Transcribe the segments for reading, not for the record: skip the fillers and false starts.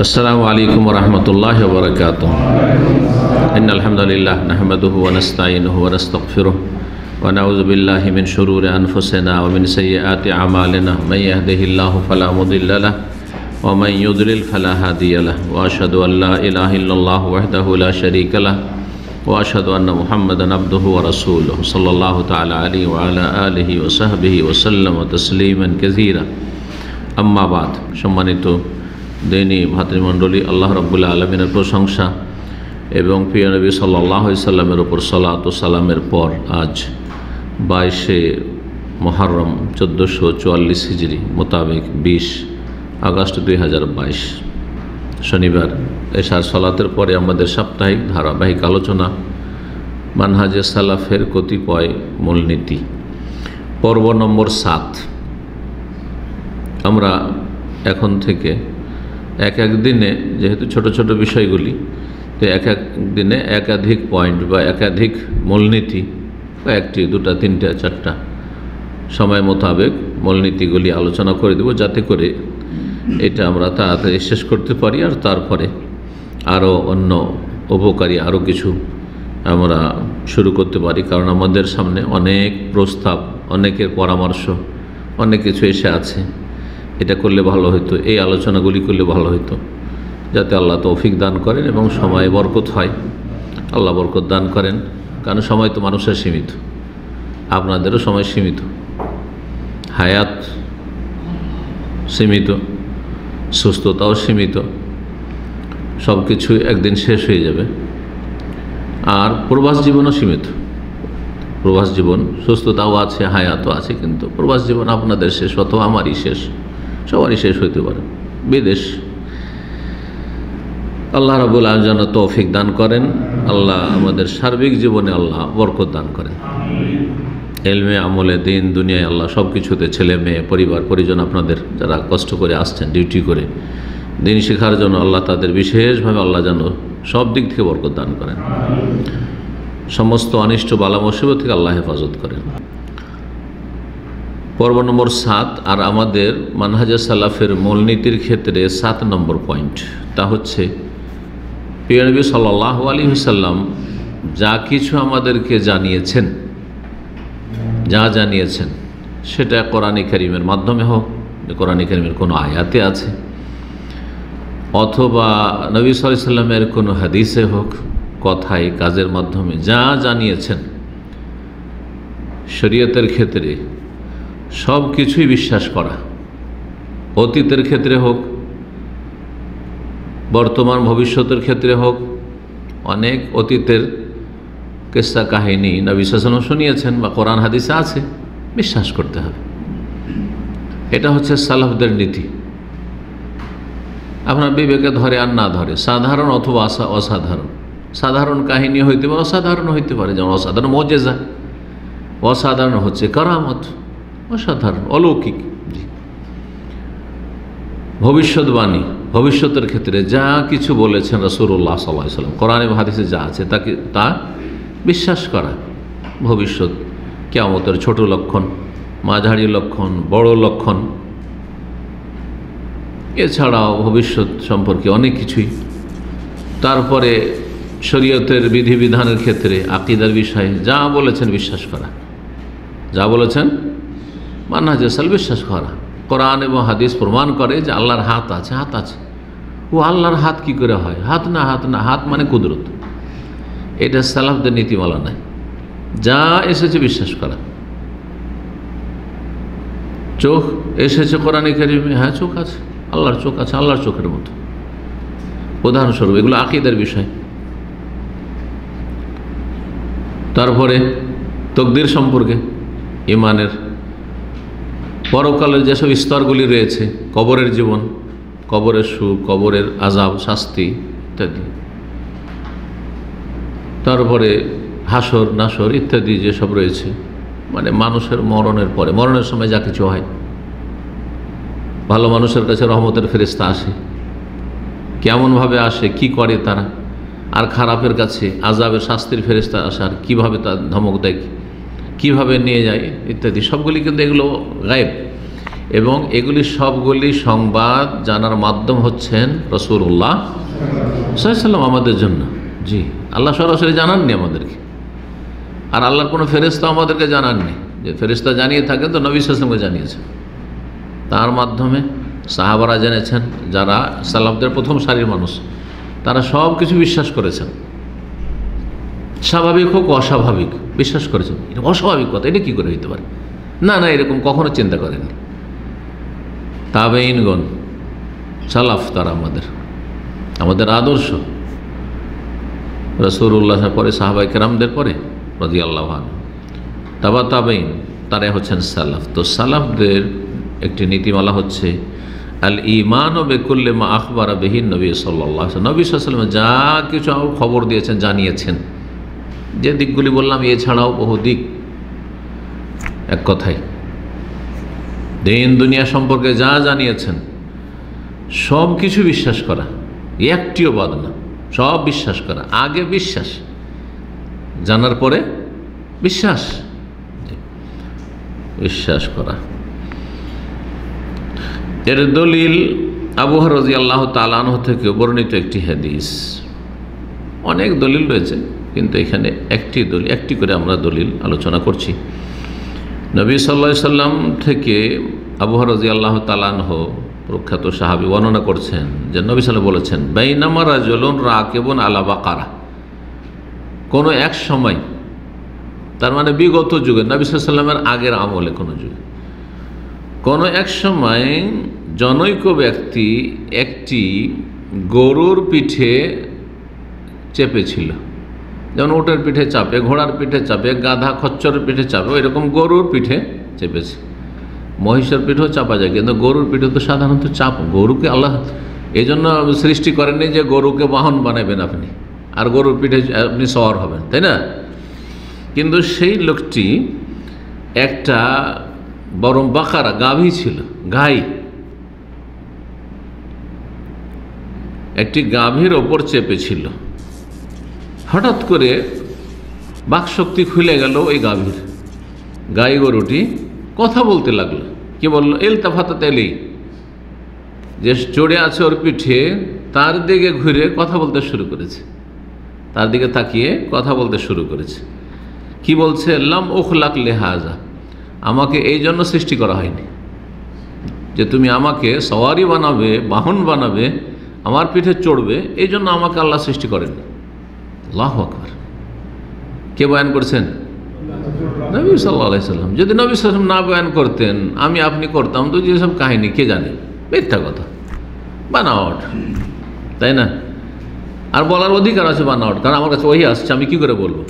अस्सलामु अलैकुम वरहमतुल्लाहि वबरकातुहू। इन्नल हम्दुलिल्लाह नहमदुहु व नस्तईनुहु व नस्तगफिरुहु व नऊज़ु बिल्लाहि मिन शुरूरि अनफुसिना व मिन सय्यिआति अमालिना मन यहदिहिल्लाहु फला मुदिल्ल लहु व मन युद्लिल फला हादिय लहु व अशहदु अन ला इलाहा इल्लल्लाहु वहदहु ला शरीका लहु व अशहदु अन्न मुहम्मदन अब्दुहु व रसूलुहु सल्लल्लाहु तआला अलैहि व अला आलिहि व सहबिहि व सल्लम तस्लीमान कसीरा। अम्मा बाद। सम्मानित देनी भातृमंडली, अल्लाह रब्बुल आलमीনের प्रशंसा एवं प्रिय नबी सल्लल्लाहु अलैहि वसल्लमेर ऊपर सलात व सालामेर पर आज 22 मुहर्रम 1444 हिजरी मोताबिक 20 আগস্ট 2022 शनिवार एशार सलातेर परे आमादेर साप्ताहिक धाराबाहिक आलोचना मानहाजे सालाफेर कतिपय मूलनीति पर्व नम्बर 7। আমরা এখন থেকে এক এক দিনে যেহেতু ছোট ছোট বিষয়গুলি, তো এক এক দিনে একাধিক পয়েন্ট বা একাধিক মূলনীতি বা একটি দুটা তিনটা চারটা সময় মোতাবেক মূলনীতিগুলি আলোচনা করে দেব, যাতে করে এটা আমরা তাড়াতাড়ি শেষ করতে পারি আর তারপরে আরও অন্য উপকারী আরও কিছু আমরা শুরু করতে পারি। কারণ আমাদের সামনে অনেক প্রস্তাব, অনেকের পরামর্শ, অনেক কিছু এসে আছে। এটা করলে ভালো হতো, এই আলোচনাগুলি করলে ভালো হতো, যাতে আল্লাহ তৌফিক দান করেন এবং সময়ে বরকত হয়। আল্লাহ বরকত দান করেন, কারণ সময় তো মানুষের সীমিত, আপনাদেরও সময় সীমিত, হায়াত সীমিত, সুস্থতাও সীমিত, সব কিছু একদিন শেষ হয়ে যাবে। আর প্রবাস জীবনও সীমিত। প্রবাস জীবন, সুস্থতাও আছে, হায়াতও আছে, কিন্তু প্রবাস জীবন আপনাদের শেষ অথবা আমারই শেষ, সবারই শেষ হইতে পারে। বিদেশ, আল্লাহ রাব্বুল আলামিন যেন তৌফিক দান করেন, আল্লাহ আমাদের সার্বিক জীবনে আল্লাহ বরকত দান করেন, এলমে আমলে দিন দুনিয়ায় আল্লাহ সব কিছুতে, ছেলে মেয়ে পরিবার পরিজন আপনাদের যারা কষ্ট করে আসছেন ডিউটি করে দিন শেখার জন্য, আল্লাহ তাদের বিশেষভাবে আল্লাহ যেন সব দিক থেকে বরকত দান করেন, সমস্ত অনিষ্ট বালা মুসিবত থেকে আল্লাহ হেফাজত করেন। পর্ব নম্বর 7 আর আমাদের মানহাজে সালাফের মূলনীতির ক্ষেত্রে 7 নম্বর পয়েন্ট, তা হচ্ছে প্রিয় নবী সাল্লাল্লাহু আলাইহি ওয়াসাল্লাম যা কিছু আমাদেরকে জানিয়েছেন, যা জানিয়েছেন সেটা কোরআনে কারীমের মাধ্যমে হোক, কোরআনে কারীমের কোনো আয়াতে আছে, অথবা নবী সাল্লাল্লাহু আলাইহি ওয়াসাল্লামের কোনো হাদিসে হোক, কথায় কাজের মাধ্যমে যা জানিয়েছেন শরীয়তের ক্ষেত্রে সব কিছুই বিশ্বাস করা, অতীতের ক্ষেত্রে হোক, বর্তমান ভবিষ্যতের ক্ষেত্রে হোক। অনেক অতীতের কিস্সা কাহিনী নবী সাল্লাল্লাহু আলাইহি ওয়াসাল্লাম শুনিয়েছেন বা কোরআন হাদিসে আছে, বিশ্বাস করতে হবে। এটা হচ্ছে সালাফদের নীতি। আপনার বিবেকে ধরে আর না ধরে, সাধারণ অথবা অসাধারণ, সাধারণ কাহিনী হইতে পারে, অসাধারণ হইতে পারে। যেমন অসাধারণ মুজিজা, অসাধারণ হচ্ছে কারামত, অসাধারণ অলৌকিক। ভবিষ্যৎবাণী, ভবিষ্যতের ক্ষেত্রে যা কিছু বলেছেন রাসূলুল্লাহ সাল্লাল্লাহু আলাইহি ওয়াসাল্লাম, কোরআন এবং হাদিসে যা আছে তা বিশ্বাস করা। ভবিষ্যৎ, কিয়ামতের ছোট লক্ষণ, মাঝারি লক্ষণ, বড় লক্ষণ, এছাড়াও ভবিষ্যৎ সম্পর্কে অনেক কিছুই। তারপরে শরীয়তের বিধিবিধানের ক্ষেত্রে আকীদার বিষয়ে যা বলেছেন বিশ্বাস করা, যা বলেছেন মানহাজে সালাফ বিশ্বাস করা। কোরআন এবং হাদিস প্রমাণ করে যে আল্লাহর হাত আছে, হাত আছে। ও আল্লাহর হাত কি করে হয়? হাত না, হাত না, হাত মানে কুদরত। এটা সালাফদের নীতিমালা নাই, যা এসেছে বিশ্বাস করা। চোখ এসেছে কোরআনে কারীমে, হ্যাঁ চোখ আছে, আল্লাহর চোখ আছে, আল্লাহর চোখের মতো। উদাহরণস্বরূপ এগুলো আকীদার বিষয়। তারপরে তাকদীর সম্পর্কে, ঈমানের, পরকালের যেসব স্তরগুলি রয়েছে, কবরের জীবন, কবরের সুখ, কবরের আযাব, শাস্তি ইত্যাদি। তারপরে হাসর নাসর ইত্যাদি যেসব রয়েছে, মানে মানুষের মরণের পরে, মরণের সময় যা কিছু হয়। ভালো মানুষের কাছে রহমতের ফেরেশতা আসে, কেমনভাবে আসে, কি করে তারা, আর খারাপের কাছে আযাবের শাস্তির ফেরেশতা আসে, আর কীভাবে তার ধমক দেয়, কীভাবে নিয়ে যায় ইত্যাদি। সবগুলি কিন্তু এগুলো গায়েব, এবং এগুলি সবগুলি সংবাদ জানার মাধ্যম হচ্ছেন রাসূলুল্লাহ সাল্লাল্লাহু আলাইহি ওয়াসাল্লাম আমাদের জন্য। জি, আল্লাহ সরাসরি জানাননি আমাদেরকে, আর আল্লাহর কোনো ফেরেশতা আমাদেরকে জানাননি। যে ফেরেশতা জানিয়ে থাকেন তো নবী সাল্লাল্লাহু আলাইহি ওয়াসাল্লামকে জানিয়েছেন, তার মাধ্যমে সাহাবারা জেনেছেন, যারা সালাফদের প্রথম সারির মানুষ, তারা সব কিছু বিশ্বাস করেছেন, স্বাভাবিক হোক অস্বাভাবিক বিশ্বাস করেছেন। এটা অস্বাভাবিক কথা, এটা কী করে হইতে পারে, না না এরকম কখনো চিন্তা করেননি। তাবেঈনগণ, সালাফ, তারা আমাদের আদর্শ। রাসূলুল্লাহ পরে সাহাবায়ে কেরামদের পরে রাদিয়াল্লাহু আনহু, তাবেঈন, তারাই হচ্ছেন সালাফ। তো সালাফদের একটি নীতিমালা হচ্ছে আল ঈমান বিকুল্লি মা আখবারা বিহি নবী সাল্লাল্লাহু আলাইহি ওয়াসাল্লাম। নবী সাল্লাল্লাহু আলাইহি ওয়াসাল্লাম যা কিছু খবর দিয়েছেন, জানিয়েছেন, যে দিকগুলি বললাম এছাড়াও বহু দিক, এক কথায় দিন দুনিয়া সম্পর্কে যা জানিয়েছেন সব কিছু বিশ্বাস করা, একটিও বাদ না, সব বিশ্বাস করা। আগে বিশ্বাস, জানার পরে বিশ্বাস করা। এর দলিল আবু হুরায়রা রাদিয়াল্লাহু তাআলা আনহু থেকে বর্ণিত একটি হাদিস। অনেক দলিল রয়েছে, কিন্তু এখানে একটি করে আমরা দলিল আলোচনা করছি। নবী সাল্লাল্লাহু আলাইহি সাল্লাম থেকে আবু হুরায়রা রাদিয়াল্লাহু তাআলা আনহু, প্রখ্যাত সাহাবী, বর্ণনা করছেন যে নবী সাল্লাল্লাহু আলাইহি ওয়াসাল্লাম বলেছেন, বাইনামা রাজুলুন রাকিবুন আলা বাকারা। কোনো এক সময়, তার মানে বিগত যুগে, নবী সাল্লাল্লাহু আলাইহি ওয়াসাল্লামের আগের আমলে কোনো এক সময় জনৈক ব্যক্তি একটি গরুর পিঠে চেপেছিল। যেমন উটের পিঠে চাপে, ঘোড়ার পিঠে চাপে, গাধা খচ্চরের পিঠে চাপে, ওই রকম গরুর পিঠে চেপেছে। মহিষের পিঠেও চাপা যায়, কিন্তু গরুর পিঠে তো সাধারণত চাপ। গরুকে আল্লাহ এই জন্য সৃষ্টি করেননি যে গরুকে বাহন বানাবেন আপনি আর গরুর পিঠে আপনি সওয়ার হবেন, তাই না? কিন্তু সেই লোকটি একটা বরং বাকারা, গাভী ছিল, গাই, একটি গাভীর ওপর চেপেছিল। হঠাৎ করে বাকশক্তি খুলে গেল ওই গাভীর। গাই গরুটি কথা বলতে লাগলো। কি বললো? ইলতাফাতাত ইলাইহি, যে চড়ে আছে ওর পিঠে তার দিকে ঘুরে কথা বলতে শুরু করেছে, তার দিকে তাকিয়ে কথা বলতে শুরু করেছে। কি বলছে? লাম উখলাক লিহাজা, আমাকে এই জন্য সৃষ্টি করা হয়নি যে তুমি আমাকে সওয়ারি বানাবে, বাহন বানাবে, আমার পিঠে চড়বে, এই জন্য আমাকে আল্লাহ সৃষ্টি করেননি। আল্লাহু আকবার। কে বয়ান করছেন? নবী সাল্লাল্লাহু আলাইহি সাল্লাম। যদি নবী সাল্লাল্লাহু আলাইহি সাল্লাম না বয়ান করতেন, আমি আপনি করতাম, তো যেসব কাহিনী কে জানে, মিথ্যা কথা, বানাওয়াট, তাই না? আর বলার অধিকার আছে বানাওয়াট, কারণ আমার কাছে ওহী আসছে, আমি কি করে বলবো?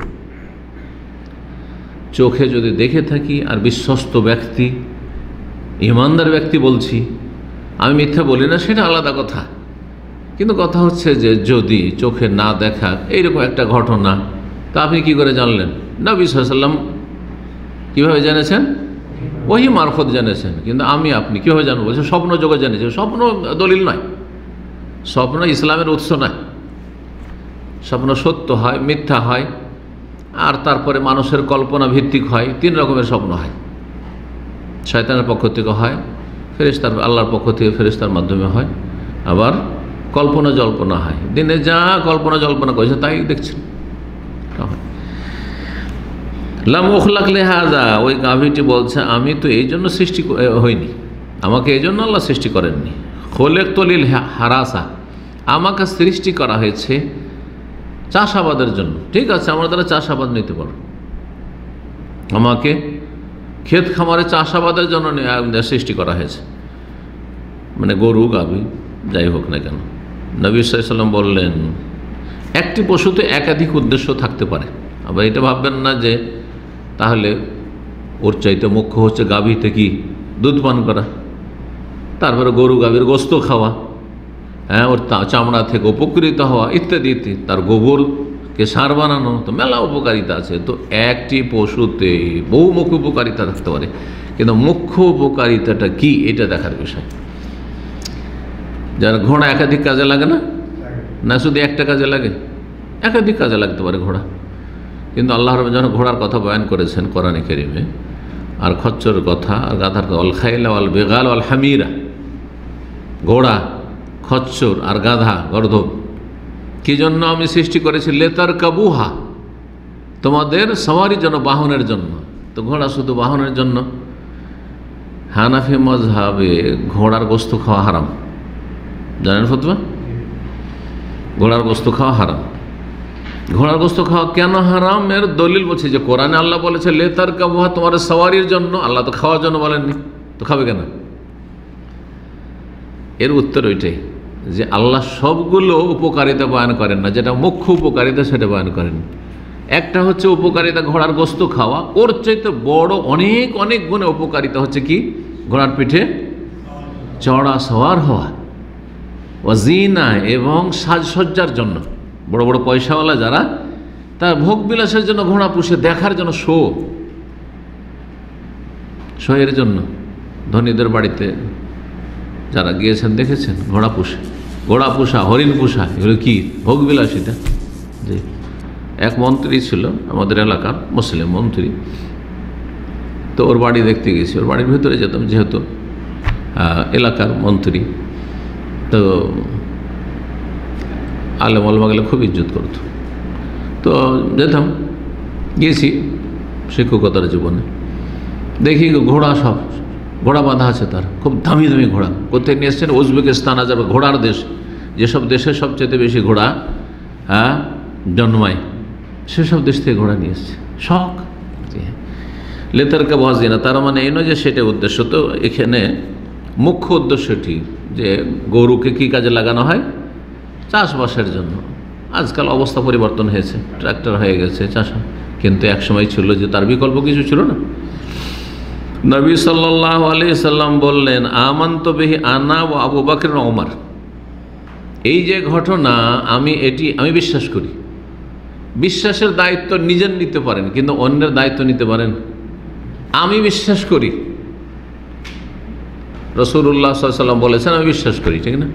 চোখে যদি দেখে থাকি আর বিশ্বস্ত ব্যক্তি, ইমানদার ব্যক্তি বলছি, আমি মিথ্যা বলি না, সেটা আলাদা কথা। কিন্তু কথা হচ্ছে যে যদি চোখে না দেখা এইরকম একটা ঘটনা, তা আপনি কি করে জানলেন? নবী সাল্লাল্লাহু আলাইহি ওয়াসাল্লাম কীভাবে জেনেছেন? ওহী মারফত জেনেছেন। কিন্তু আমি আপনি কীভাবে জানবো? বলছে স্বপ্ন যোগে জেনেছে। স্বপ্ন দলিল নয়, স্বপ্ন ইসলামের উৎস নয়। স্বপ্ন সত্য হয়, মিথ্যা হয়, আর তারপরে মানুষের কল্পনা ভিত্তিক হয়। তিন রকমের স্বপ্ন হয়। শয়তানের পক্ষ থেকে হয়, ফেরেশতার, আল্লাহর পক্ষ থেকে ফেরেশতার মাধ্যমে হয়, আবার কল্পনা জল্পনা হয়। দিনে যা কল্পনা জল্পনা করেছে তাই দেখছেন। লাম উখলাক লিহাজা, ওই গাভীটি বলছে আমি তো এই জন্য সৃষ্টি হইনি, আমাকে এই জন্য আল্লাহ সৃষ্টি করেননি। খোলেকতু লিল হারাসা, আমাকে সৃষ্টি করা হয়েছে চাষাবাদের জন্য। ঠিক আছে, আমরা তারা চাষাবাদ নিতে পারো, আমাকে ক্ষেত খামারে চাষাবাদের জন্য সৃষ্টি করা হয়েছে, মানে গরু গাভী যাই হোক না কেন। নবী সাল্লাল্লাহু আলাইহি ওয়াসাল্লাম বললেন একটি পশুতে একাধিক উদ্দেশ্য থাকতে পারে। আবার এটা ভাববেন না যে তাহলে ওর চাইতে মুখ্য হচ্ছে গাভীতে কি দুধ পান করা, তারপরে গরু গাভীর গোস্ত খাওয়া, হ্যাঁ, ওর চামড়া থেকে উপকৃত হওয়া ইত্যাদি ইত্যাদি, তার গোবরকে সার বানানো, তো মেলা উপকারিতা আছে। তো একটি পশুতে বহুমুখী উপকারিতা থাকতে পারে, কিন্তু মুখ্য উপকারিতাটা কি এটা দেখার বিষয়। যার ঘোড়া একাধিক কাজে লাগে না, না শুধু একটা কাজে লাগে, একাধিক কাজে লাগতে পারে ঘোড়া। কিন্তু আল্লাহ রাব্বুল যখন ঘোড়ার কথা বয়ান করেছেন কোরআনে কারীমে, আর খচ্চর কথা আর গাধার কথা, অল খাইলা অল বেগাল অল হামিরা, ঘোড়া, খচ্চর আর গাধা গর্ধব কি জন্য আমি সৃষ্টি করেছি? লেতার কাবুহা, তোমাদের সওয়ারির জন্য, বাহনের জন্য। তো ঘোড়া শুধু বাহনের জন্য? হানাফি মাযহাবে ঘোড়ার গোস্ত খাওয়া হারাম, জানেন ফতোয়া? ঘোড়ার গোস্ত খাওয়া হারাম। ঘোড়ার গোস্ত খাওয়া কেন হারাম? এর দলিল বলছে যে কোরআনে আল্লাহ বলেছে লেতার কাবুহা, তোমার সওয়ারির জন্য। আল্লাহ তো খাওয়ার জন্য বলেননি, তো খাবে কেন? এর উত্তর ওইটাই যে আল্লাহ সবগুলো উপকারিতা বয়ান করেন না, যেটা মুখ্য উপকারিতা সেটা বয়ান করেন। একটা হচ্ছে উপকারিতা ঘোড়ার গোস্ত খাওয়া, ওর চাইতে বড় অনেক অনেক গুণে উপকারিতা হচ্ছে কি? ঘোড়ার পিঠে চড়া সওয়ার হওয়া, ওয়াজিনা, এবং সাজসজ্জার জন্য। বড় বড় পয়সাওয়ালা যারা, তার ভোগ বিলাসের জন্য ঘোড়া পুষে, দেখার জন্য, শো এর জন্য। ধনীদের বাড়িতে যারা গিয়েছেন দেখেছেন ঘোড়া পুষা, হরিণ পুষা, এগুলো কি ভোগ বিলাসিতা? জি। এক মন্ত্রী ছিল আমাদের এলাকার, মুসলিম মন্ত্রী। তো ওর বাড়ি দেখতে গেছি, ওর বাড়ির ভিতরে যেতাম, যেহেতু এলাকার মন্ত্রী। তো আলেম ওলামা গেলে খুব ইজ্জত করত, তো যেতাম, গিয়েছি শিক্ষকতার জীবনে। দেখি ঘোড়া বাঁধা আছে, তার খুব দামি দামি ঘোড়া। কোথায় নিয়ে এসছেন? উজবেকিস্তান, আজারবাইজান, ঘোড়ার দেশ, যেসব দেশে সবচেয়ে বেশি ঘোড়া জন্মায়, সেসব দেশ থেকে ঘোড়া নিয়ে এসছে। শখ। লেতারকে বাজিনা, তার মানে এই নয় যে সেটা উদ্দেশ্য। তো এখানে মুখ্য উদ্দেশ্যটি যে গরুকে কি কাজে লাগানো হয়? চাষবাসের জন্য। আজকাল অবস্থা পরিবর্তন হয়েছে, ট্রাক্টর হয়ে গেছে চাষ, কিন্তু এক সময় ছিল যে তার বিকল্প কিছু ছিল না। নবী সাল্লাল্লাহু আলাইহি সাল্লাম বললেন, আমানতু বিহি আনা ওয়া আবু বকর ওয়া ওমর। এই যে ঘটনা, আমি বিশ্বাস করি। বিশ্বাসের দায়িত্ব নিজের নিতে পারেন, কিন্তু অন্যের দায়িত্ব নিতে পারেন? আমি বিশ্বাস করি, রাসূলুল্লাহ সাল্লাল্লাহু আলাইহি ওয়াসাল্লাম বলেছেন, আমি বিশ্বাস করি, ঠিক না?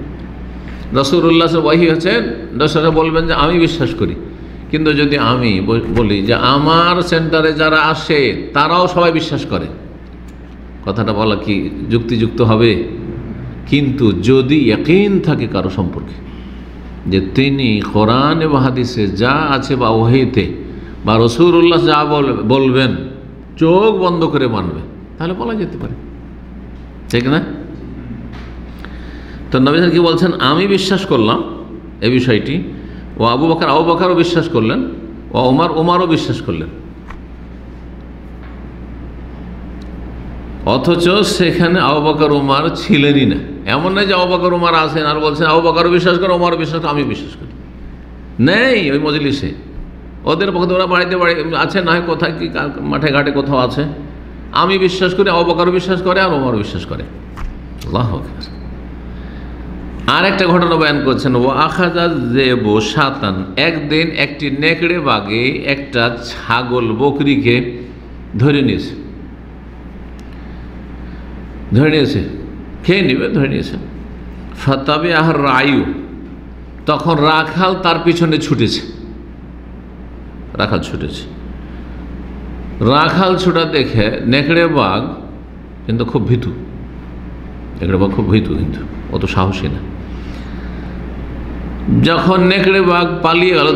রাসূলুল্লাহ ওয়াহি হচ্ছে, রাসূল বলবেন যে আমি বিশ্বাস করি। কিন্তু যদি আমি বলি যে আমার সেন্টারে যারা আসে তারাও সবাই বিশ্বাস করে, কথাটা বলা কি যুক্তিযুক্ত হবে? কিন্তু যদি ইয়াকিন থাকে কারো সম্পর্কে যে তিনি কোরআন এবং হাদিসে যা আছে বা ওহীতে বা রাসূলুল্লাহ যা বলবেন চোখ বন্ধ করে মানবে, তাহলে বলা যেতে পারে, ঠিক না? তো নবী কি বলছেন? আমি বিশ্বাস করলাম এই বিষয়টি। ও আবু বকরও বিশ্বাস করলেন, ও ওমরও বিশ্বাস করলেন। অথচ সেখানে আবু বকর ওমর ছিলেনই না। এমন নয় যে আবু বকর ওমর আছেন আর বলছেন আবু বকরও বিশ্বাস করে, ওমরও বিশ্বাস করে, আমি বিশ্বাস করি, নেই ওই মজলিসে। ওদের পক্ষে ওরা বাড়িতে আছে, না হয় কোথায় কি মাঠে ঘাটে কোথাও আছে। আমি বিশ্বাস করি, আবু বকরও বিশ্বাস করে, আর ওমরও বিশ্বাস করে। আল্লাহু আকবার। আর একটা ঘটনা বয়ান করছেন, ও আখাযা যায়বু শাতান, একদিন একটি নেকড়ে বাঘে একটা ছাগল বকরিকে ধরে নিয়েছে, খেয়ে নেবে, ধরে নিয়েছে। ফাতাবে আহার রায়ু, তখন রাখাল তার পিছনে ছুটেছে, রাখাল ছুটা দেখে নেকড়ে বাঘ কিন্তু খুব ভীতু, কিন্তু অত সাহসী না। যখন নেকড়ে বাঘ পালিয়ে গেল,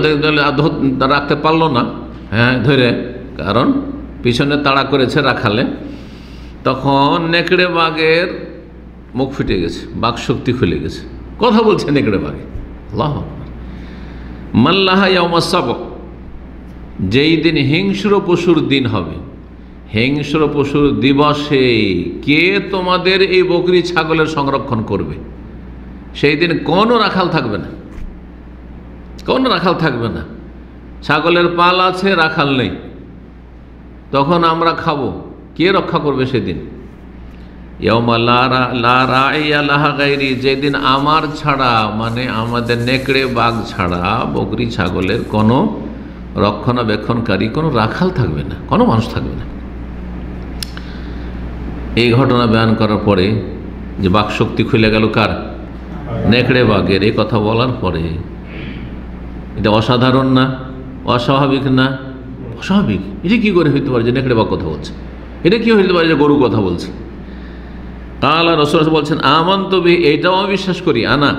রাখতে পারলো না, ধরে, কারণ পিছনে তাড়া করেছে রাখালে, তখন নেকড়ে বাঘের মুখ ফিটে গেছে, বাঘ শক্তি খুলে গেছে, কথা বলছে নেকড়ে বাঘে। আল্লাহু আকবার। মাল্লাহা ইয়াউমাস সাবক, যেই দিন হিংস্র পশুর দিন হবে, হিংস্র পশুর দিবসে কে তোমাদের এই বকরি ছাগলের সংরক্ষণ করবে? সেই দিন কোনো রাখাল থাকবে না, ছাগলের পাল আছে, রাখাল নেই, তখন আমরা খাবো, কে রক্ষা করবে সেদিন? ইয়াউমা লা রাইয়া লাহা গায়রি, যেদিন আমার ছাড়া, মানে আমাদের নেকড়ে বাঘ ছাড়া বকরি ছাগলের কোনো রক্ষণাবেক্ষণকারী, কোনো রাখাল থাকবে না, কোনো মানুষ থাকবে না। এই ঘটনা বয়ান করার পরে যে বাক শক্তি খুলে গেল কার? নেকড়ে বাঘের। এই কথা বলার পরে এটা অসাধারণ না, অস্বাভাবিক না? অস্বাভাবিক। এটা কি করে হইতে পারে যে নেকড়ে বাঘ কথা বলছে? এটা কি হইতে পারে যে গরু কথা বলছে? কালা রাসূল বলছেন আমানতু বিহি, এইটাও আমি বিশ্বাস করি। আনা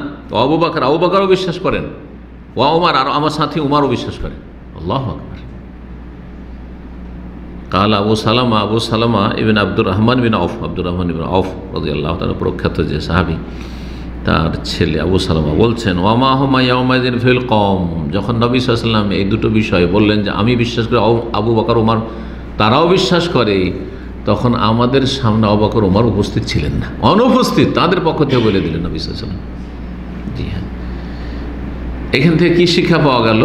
আবু বকরও বিশ্বাস করেন, ওয়া উমর, আর আমার সাথী উমরও বিশ্বাস করেন। আল্লাহু আকবার। কাল আবু সালামা ইবনে আব্দুর রহমান বিন আউফ রাদিয়াল্লাহু তাআলা, প্রখ্যাত যে সাহাবী, তার ছেলে আবু সালামা বলছেন ওয়ামা হুমা ইয়াউমাইযিন ফিল কওম, যখন নবী সাল্লাল্লাহু আলাইহি ওয়াসাল্লাম এই দুটো বিষয় বললেন যে আমি বিশ্বাস করি, আবু বকর উমর তারাও বিশ্বাস করে, তখন আমাদের সামনে আবু বকর উমর উপস্থিত ছিলেন না, অনুপস্থিত, তাদের পক্ষ থেকে বলে দিলেন নবী সাল্লাল্লাহু আলাইহি ওয়াসাল্লাম। জি হ্যাঁ, এখান থেকে কি শিক্ষা পাওয়া গেল?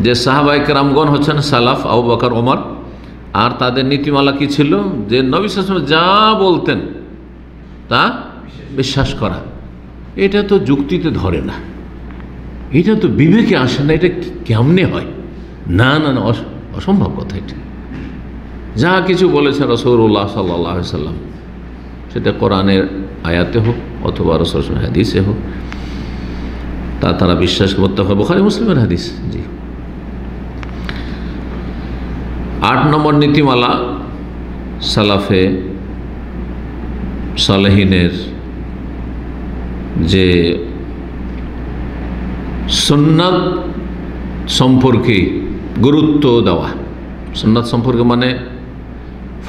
যে সাহাবায়ে কেরামগণ হচ্ছেন সালাফ, আবু বকর উমর, আর তাদের নীতিমালা কি ছিল? যে নবী সাল্লাল্লাহু আলাইহি ওয়াসাল্লাম যা বলতেন তা বিশ্বাস করা। এটা তো যুক্তিতে ধরে না, এটা তো বিবেকে আসে না, এটা কেমনে হয়? না না না, অসম্ভব কথা। এটা যা কিছু বলেছেন রাসূলুল্লাহ সাল্লাল্লাহু আলাইহি ওয়াসাল্লাম, সেটা কোরআনের আয়াতে হোক অথবা রাসূলের হাদিসে হোক, তা তারা বিশ্বাস করতে হবে। বুখারী মুসলিমের হাদিস। জি, 8 নম্বর নীতিমালা সালাফে সালেহিনের, যে সুন্নাত সম্পর্কে গুরুত্ব দেওয়া। সুন্নাত সম্পর্কে মানে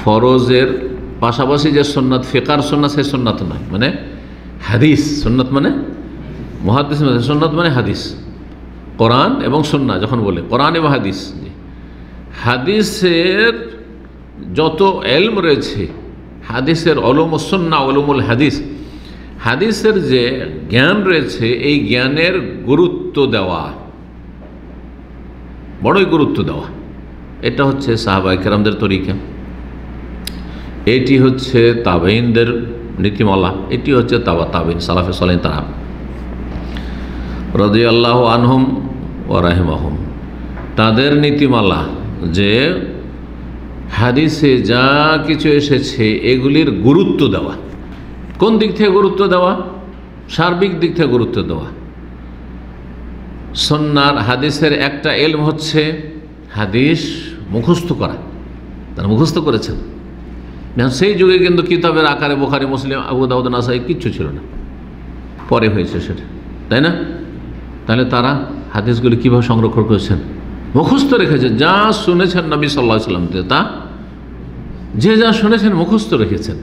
ফরজের পাশাপাশি যে সুন্নাত, ফিকার সুন্নাত, সেই সুন্নাত নয়, মানে হাদিস। সুন্নাত মানে মুহাদ্দিস, সুন্নাত মানে হাদিস, কোরআন এবং সুন্নাহ। যখন বলে কোরআন এবং হাদিস, হাদিসের যত এলম রয়েছে, হাদিসের উলুমুস সুন্নাহ, উলুমুল হাদিস, হাদিসের যে জ্ঞান রয়েছে, এই জ্ঞানের গুরুত্ব দেওয়া, বড়ই গুরুত্ব দেওয়া। এটা হচ্ছে সাহাবায়ে কেরামদের তরিকা, এটি হচ্ছে তাবেঈনদের নীতিমালা, এটি হচ্ছে তাবেঈন সালাফে সালেহিন তারা রাদিয়াল্লাহু আনহুম ওয়া রাহিমাহুম, তাদের নীতিমালা। যে হাদিসে যা কিছু এসেছে এগুলির গুরুত্ব দেওয়া। কোন দিক থেকে গুরুত্ব দেওয়া? সার্বিক দিক থেকে গুরুত্ব দেওয়া। সুন্নাহর হাদিসের একটা ইলম হচ্ছে হাদিস মুখস্থ করা, তারা মুখস্থ করেছেন। সেই যুগে কিন্তু কিতাবের আকারে বুখারী, মুসলিম, আবু দাউদ, নাসাই কিচ্ছু ছিল না, পরে হয়েছে সেটা, তাই না? তাহলে তারা হাদিসগুলি কীভাবে সংরক্ষণ করেছেন? মুখস্থ রেখেছেন। যা শুনেছেন নবী সাল্লাল্লাহু আলাইহি ওয়াসাল্লাম থেকে, তা যে যা শুনেছেন মুখস্থ রেখেছেন।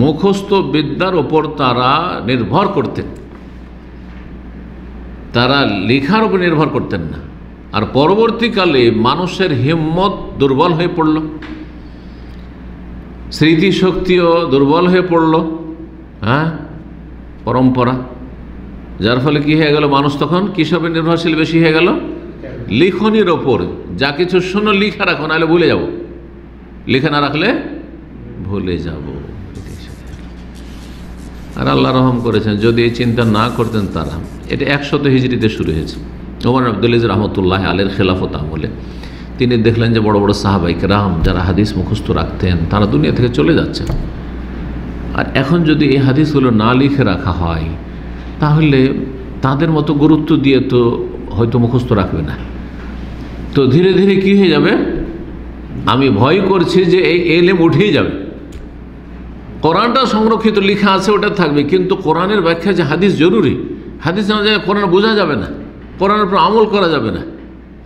মুখস্থ বিদ্যার ওপর তারা নির্ভর করতেন, তারা লেখার উপর নির্ভর করতেন না। আর পরবর্তীকালে মানুষের হিম্মত দুর্বল হয়ে পড়ল, স্মৃতিশক্তিও দুর্বল হয়ে পড়ল, হ্যাঁ, পরম্পরা, যার ফলে কি হয়ে গেল? মানুষ তখন কিসবে নির্ভরশীল বেশি হয়ে গেল? লিখনির ওপর। যা কিছু শোনো লিখে রাখো, নাহলে ভুলে যাব, লিখে না রাখলে ভুলে যাব। আর আল্লাহ রহম করেছেন, যদি এই চিন্তা না করতেন তারা। এটা 100 হিজরিতে শুরু হয়েছে, ওমর আব্দুল আজিজ রহমতুল্লাহ আলের খেলাফত আমলে। তিনি দেখলেন যে বড় বড় সাহাবায়ে কেরাম যারা হাদিস মুখস্থ রাখতেন, তারা দুনিয়া থেকে চলে যাচ্ছেন। আর এখন যদি এই হাদিসগুলো না লিখে রাখা হয়, তাহলে তাদের মতো গুরুত্ব দিয়ে তো হয়তো মুখস্থ রাখবে না। তো ধীরে ধীরে কি হয়ে যাবে? আমি ভয় করছি যে এই এলেম উঠেই যাবে। কোরআনটা সংরক্ষিত লেখা আছে, ওটা থাকবে, কিন্তু কোরআনের ব্যাখ্যা যে হাদিস জরুরি, হাদিস না যায় কোরআন বোঝা যাবে না, কোরআনের উপর আমল করা যাবে না।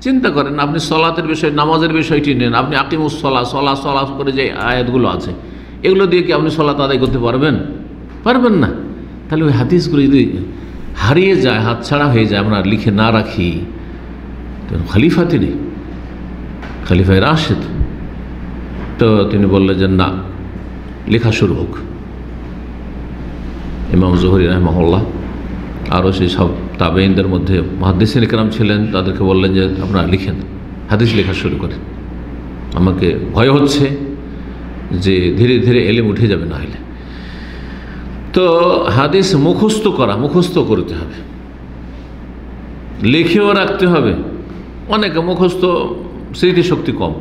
চিন্তা করেন, আপনি সলাতের বিষয়, নামাজের বিষয়টি নেন, আপনি আকিমুস সলা, সলা করে যে আয়াতগুলো আছে, এগুলো দিয়ে কি আপনি সলাত আদায় করতে পারবেন? পারবেন না। তাহলে ওই হাদিসগুলো যদি হারিয়ে যায়, হাতছাড়া হয়ে যায়, আমরা লিখে না রাখি, খলিফা তিনি, খলিফায়ে রাশিদ, তো তিনি বললেন যে না, লেখা শুরু হোক। ইমাম জুহরি রাহিমাহুল্লাহ আরও সেই সব তাবেঈনদের মধ্যে মুহাদ্দিসিন কেরাম ছিলেন, তাদেরকে বললেন যে আপনারা লিখেন, হাদিস লেখা শুরু করেন। আমাকে ভয় হচ্ছে যে ধীরে ধীরে এলেম উঠে যাবে না হলে। তো হাদিস মুখস্থ করতে হবে, লিখেও রাখতে হবে। অনেকে মুখস্থ, স্মৃতিশক্তি কম,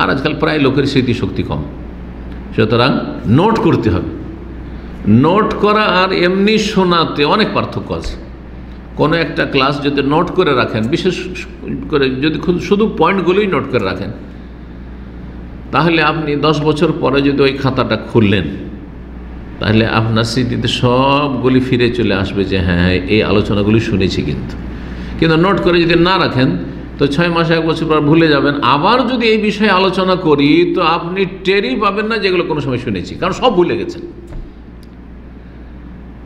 আর আজকাল প্রায় লোকের স্মৃতিশক্তি কম, সুতরাং নোট করতে হবে। নোট করা আর এমনি শোনাতে অনেক পার্থক্য আছে। কোনো একটা ক্লাস যদি নোট করে রাখেন, বিশেষ করে যদি শুধু পয়েন্টগুলোই নোট করে রাখেন, তাহলে আপনি 10 বছর পরে যদি ওই খাতাটা খুললেন, তাহলে আপনার স্মৃতিতে সবগুলি ফিরে চলে আসবে যে হ্যাঁ এই আলোচনাগুলি শুনেছি। কিন্তু নোট করে যদি না রাখেন তো 6 মাস 1 বছর পর ভুলে যাবেন। আবার যদি এই বিষয়ে আলোচনা করি তো আপনি টেরই পাবেন না যেগুলো কোনো সময় শুনেছি, কারণ সব ভুলে গেছেন।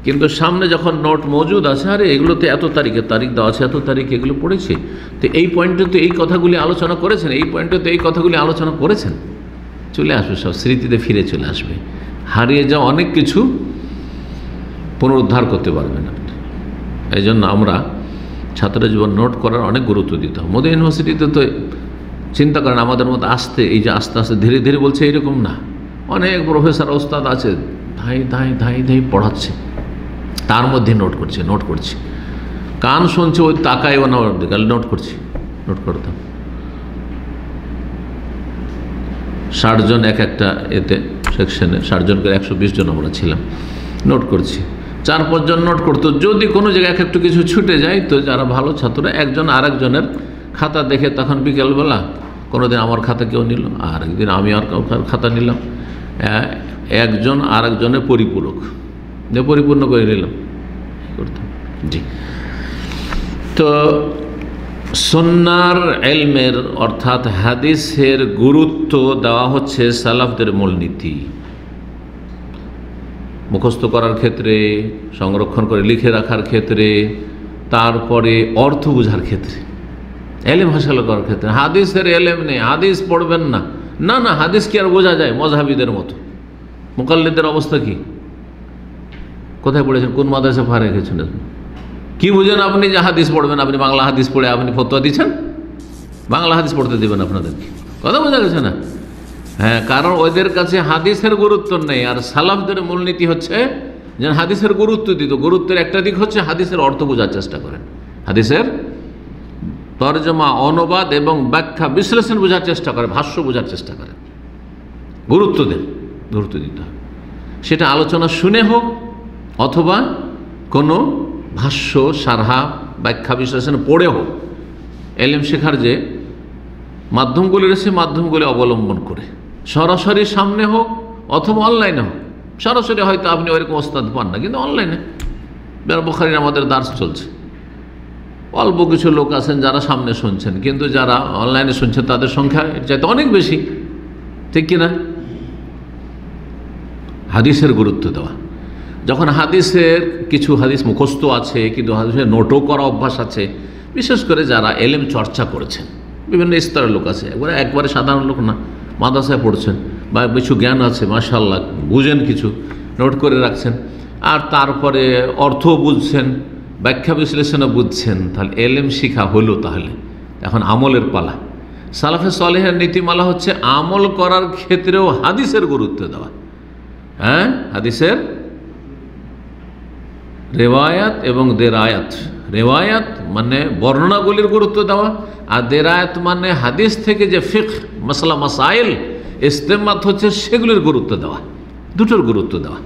কিন্তু সামনে যখন নোট মজুদ আছে, আরে এগুলো তো এত তারিখে তারিখ দেওয়া আছে, এত তারিখে এগুলো পড়েছি, তো এই পয়েন্টে তো এই কথাগুলি আলোচনা করেছেন, এই পয়েন্টে তো এই কথাগুলি আলোচনা করেছেন, চলে আসবে, সব স্মৃতিতে ফিরে চলে আসবে। হারিয়ে যাওয়া অনেক কিছু পুনরুদ্ধার করতে পারবেন আপনি। এই জন্য আমরা ছাত্র জীবন নোট করার অনেক গুরুত্ব দিতাম। মোদি ইউনিভার্সিটিতে তো চিন্তা করেন আমাদের মতো আসতে, এই যে আস্তে আস্তে ধীরে ধীরে বলছে এরকম না, অনেক প্রফেসর ওস্তাদ আছে ধাই ধাই ধাই ধাই পড়াচ্ছে, তার মধ্যে নোট করছি, কান শুনছে ওই তাকাইও না, নোট করতাম। 60 জন এক একটা এতে সেকশনে, 60 জন করে 120 জন আমরা ছিলাম, নোট করছি। 4-5 জন নোট করতো। যদি কোনো জায়গায় একটু কিছু ছুটে যায় তো যারা ভালো ছাত্র একজন আরেকজনের খাতা দেখে তখন বিকেলবেলা কোনোদিন আমার খাতা কেউ নিল, আর একদিন আমি আর খাতা নিলাম, একজন আরেকজনের পরিপূর্ণ করে নিলাম, করতাম। জি, তো সুন্নাহর ইলমের অর্থাৎ হাদিসের গুরুত্ব দেওয়া হচ্ছে সালাফদের মূলনীতি। মুখস্থ করার ক্ষেত্রে, সংরক্ষণ করে লিখে রাখার ক্ষেত্রে, তারপরে অর্থ বোঝার ক্ষেত্রে, এলেম হাসিল করার ক্ষেত্রে। হাদিসের এলেম নেই, হাদিস পড়বেন না, না হাদিস কি আর বোঝা যায় মযহাবীদের মতো? মুকাল্লিদের অবস্থা কি? কোথায় পড়েছেন? কোন মাদ্রাসা ফারে গেছেন? কি বুঝেন আপনি যে হাদিস পড়বেন? আপনি বাংলা হাদিস পড়ে আপনি ফতোয়া দিচ্ছেন? বাংলা হাদিস পড়তে দেবেন আপনাদেরকে? কথা বোঝা গেছে না? হ্যাঁ, কারণ ওদের কাছে হাদিসের গুরুত্ব নেই। আর সালাফদের মূলনীতি হচ্ছে যে হাদিসের গুরুত্ব দিত। গুরুত্বের একটা দিক হচ্ছে হাদিসের অর্থ বোঝার চেষ্টা করেন, হাদিসের তরজমা, অনুবাদ এবং ব্যাখ্যা বিশ্লেষণ বোঝার চেষ্টা করেন, ভাষ্য বোঝার চেষ্টা করেন, গুরুত্ব দিতে হবে। সেটা আলোচনা শুনে হোক অথবা কোনো ভাষ্য, সারহা, ব্যাখ্যা বিশ্লেষণ পড়ে হোক। এলেম শেখার যে মাধ্যমগুলি রয়েছে মাধ্যমগুলি অবলম্বন করে, সরাসরি সামনে হোক অথবা অনলাইনে হোক। সরাসরি হয়তো আপনি ওইরকম ওস্তাদ পান না, কিন্তু অনলাইনে বুখারীর আমাদের দার্স চলছে, অল্প কিছু লোক আছেন যারা সামনে শুনছেন, কিন্তু যারা অনলাইনে শুনছেন তাদের সংখ্যা এর চাইতে অনেক বেশি, ঠিক কিনা? হাদিসের গুরুত্ব দেওয়া। যখন হাদিসের কিছু হাদিস মুখস্থ আছে কিন্তু হাদিসের নোটও করা অভ্যাস আছে, বিশেষ করে যারা এলেম চর্চা করেছেন, বিভিন্ন স্তরের লোক আছে, একবারে সাধারণ লোক না, মাদ্রাসায় পড়ছেন বা কিছু জ্ঞান আছে, মাশাআল্লাহ বুঝেন, কিছু নোট করে রাখছেন, আর তারপরে অর্থ বুঝছেন, ব্যাখ্যা বিশ্লেষণও বুঝছেন, তাহলে এলেম শিখা হলো। তাহলে এখন আমলের পালা। সালাফে সালেহের নীতিমালা হচ্ছে আমল করার ক্ষেত্রেও হাদিসের গুরুত্ব দেওয়া। হ্যাঁ, হাদিসের রেওয়ায়াত এবং দেরায়াত। রেওয়ায়াত মানে বর্ণনাগুলির গুরুত্ব দেওয়া, আর দেরায়াত মানে হাদিস থেকে যে ফিকহ, মাসলা, মাসাইল ইস্তেমাত হচ্ছে সেগুলির গুরুত্ব দেওয়া, দুটোর গুরুত্ব দেওয়া।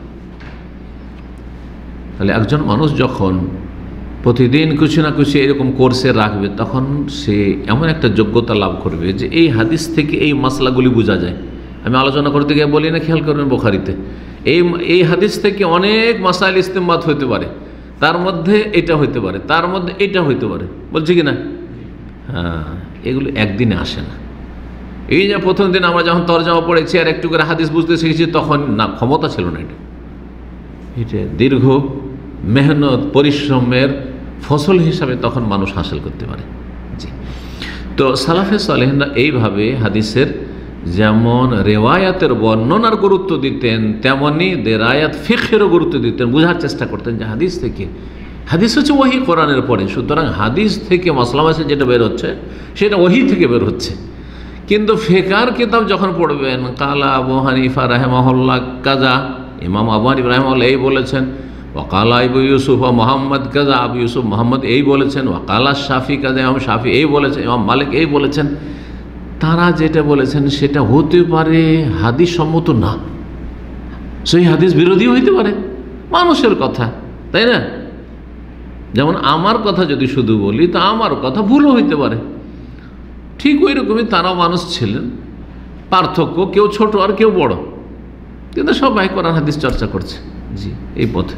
তাহলে একজন মানুষ যখন প্রতিদিন কিছু না কিছু এরকম কোর্সে রাখবে, তখন সে এমন একটা যোগ্যতা লাভ করবে যে এই হাদিস থেকে এই মাসলাগুলি বোঝা যায়। আমি আলোচনা করতে গিয়ে বলি না, খেয়াল করবেন বুখারীতে এই হাদিস থেকে অনেক মাসাইল ইস্তেমবাত হইতে পারে, তার মধ্যে এটা হইতে পারে, তার মধ্যে এটা হইতে পারে, বলছি কি না? হ্যাঁ, এগুলো একদিনে আসে না। এই যে প্রথম দিন আমরা যখন তরজমা পড়েছি আর একটু করে হাদিস বুঝতে শিখেছি, তখন না, ক্ষমতা ছিল না। এটা দীর্ঘ মেহনত, পরিশ্রমের ফসল হিসাবে তখন মানুষ হাসিল করতে পারে। জি, তো সালাফে সালেহরা এইভাবে হাদিসের যেমন রেওয়ায়াতের বর্ণনার গুরুত্ব দিতেন, তেমনি দেরায়াত ফিকহেরও গুরুত্ব দিতেন, বোঝার চেষ্টা করতেন যে হাদিস থেকে, হাদিস হচ্ছে ওহী, কোরআনের পরে, সুতরাং হাদিস থেকে মাসলা মাসাইল যেটা বের হচ্ছে সেটা ওহী থেকে বের হচ্ছে। কিন্তু ফিকহের কিতাব যখন পড়বেন, কালা আবু হানিফা রাহিমাহুল্লাহ কাজা, ইমাম আবু হানিফা রাহিমাহুল্লাহ এই বলেছেন, ওয়াকালা আবু ইউসুফ মোহাম্মদ কাজা, আবু ইউসুফ মোহাম্মদ এই বলেছেন, ওয়াকালা শাফি কাজা, ইমাম শাফি এই বলেছেন, ইমাম মালিক এই বলেছেন। তারা যেটা বলেছেন সেটা হতে পারে হাদিস সম্মত না, সেই হাদিস বিরোধী হইতে পারে, মানুষের কথা, তাই না? যেমন আমার কথা যদি শুধু বলি তা আমার কথা ভুলও হইতে পারে। ঠিক ওই রকমই তারাও মানুষ ছিলেন, পার্থক্য, কেউ ছোট আর কেউ বড়, কিন্তু সবাই কোরআন হাদিস চর্চা করছে। জি, এই পথে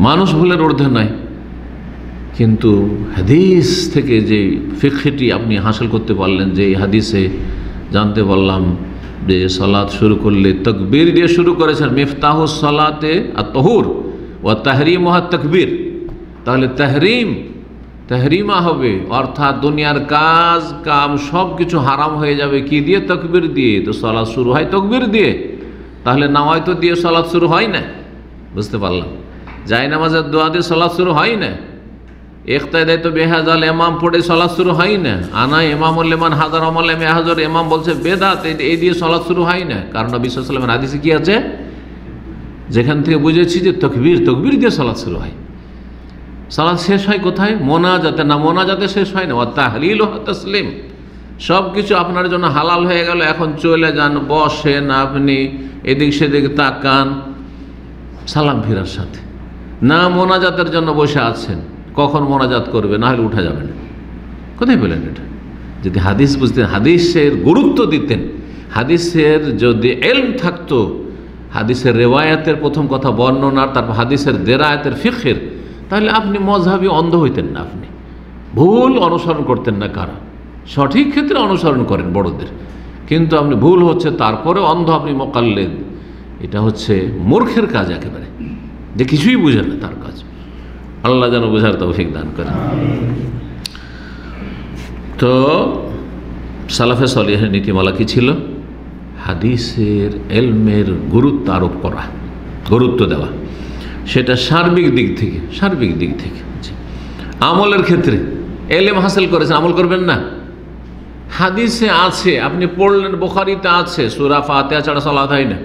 মানুষ ভুলের ঊর্ধ্বে নয়, কিন্তু হাদিস থেকে যে ফিকহটি আপনি হাসিল করতে পারলেন, যে হাদিসে জানতে পারলাম যে সালাত শুরু করলে তাকবীর দিয়ে শুরু করেছেন, মিফতাহুস সালাতে আত-তাহুর ওয়া তাহরিমুহা তাকবীর, তাহলে তাহরিমা হবে, অর্থাৎ দুনিয়ার কাজ কাম সব কিছু হারাম হয়ে যাবে কি দিয়ে? তাকবীর দিয়ে। তো সালাত শুরু হয় তাকবীর দিয়ে, তাহলে নামায়তো দিয়ে সালাত শুরু হয় না। বুঝতে পারলাম? যায় নামাজের দোয়া দিয়ে সালাত শুরু হয় না। ইখতিদায় তো বেহাজাল ইমাম পড়ে সালাত শুরু হয় না। আনা ইমামুল লিমান হাজার আমল হাজার, ইমাম বলছে বেদাত, এই দিয়ে সালাত শুরু হয় না। কারণ নবী সাল্লাল্লাহু আলাইহি ওয়াসাল্লামের হাদিসে কি আছে? যেখান থেকে বুঝেছি যে তকবীর দিয়ে সালাত শুরু হয়। সালাত শেষ হয় কোথায়? মোনাজাতে। না, মোনাজাতে শেষ হয় না। ওয়া তাহলিল ওয়া তাসলিম, সব কিছু আপনার জন্য হালাল হয়ে গেল, এখন চলে যান, বসেন, আপনি এদিক সেদিক তাকান সালাম ফিরার সাথে। না, মোনাজাতের জন্য বসে আছেন, কখন মোনাজাত করবে, না হলে উঠা যাবে না। কোথায় পেলেন এটা? যদি হাদিস বুঝতেন, হাদিসের গুরুত্ব দিতেন, হাদিসের যদি ইলম থাকতো, হাদিসের রেওয়ায়াতের প্রথম কথা বর্ণনার, তারপর হাদিসের দেরায়াতের ফিকহের, তাহলে আপনি মজহাবি অন্ধ হইতেন না, আপনি ভুল অনুসরণ করতেন না কারো, সঠিক ক্ষেত্রে অনুসরণ করেন বড়দের, কিন্তু আপনি ভুল হচ্ছে তারপরে অন্ধ, আপনি মোকাল্লেদ। এটা হচ্ছে মূর্খের কাজ একেবারে, যে কিছুই বুঝেন না তার কাজ। আল্লাহ যেন বোঝার তৌফিক দান করেন। তো সালাফে সালেহের নীতিমালা কি ছিল? হাদিসের ইলমের গুরুত্ব আরোপ করা, গুরুত্ব দেওয়া, সেটা সার্বিক দিক থেকে। আমলের ক্ষেত্রে ইলম হাসিল করেছেন, আমল করবেন না? হাদিসে আছে, আপনি পড়লেন, বুখারীতে আছে, সূরা ফাতিহা ছাড়া সালাত হয় না।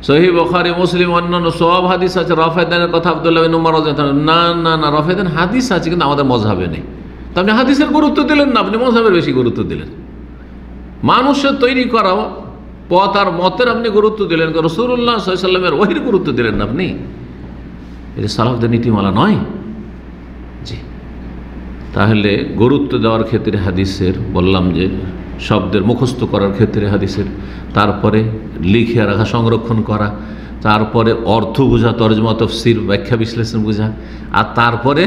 সহিহ বুখারী, মুসলিম, অন্যান্য সব হাদিস আছে। রাফেদানের কথা আব্দুল্লাহ বিন উমর রাদিয়াল্লাহু আনহু, না রাফেদান হাদিস আছে, কিন্তু আমাদের মজহাবে নেই। তো আপনি হাদিসের গুরুত্ব দিলেন না, আপনি মজহাবের বেশি গুরুত্ব দিলেন। মানুষের তৈরি করা পথ আর মতের আপনি গুরুত্ব দিলেন, রাসূলুল্লাহ সাল্লাল্লাহু আলাইহি ওয়াসাল্লামের ওহীর গুরুত্ব দিলেন না আপনি। এটা সালাফদের নীতিমালা নয়। জি, তাহলে গুরুত্ব দেওয়ার ক্ষেত্রে হাদিসের, বললাম যে শব্দের মুখস্থ করার ক্ষেত্রে হাদিসের, তারপরে লিখে রাখা, সংরক্ষণ করা, তারপরে অর্থ বোঝা, তরজমা তাফসীর, ব্যাখ্যা বিশ্লেষণ বোঝা, আর তারপরে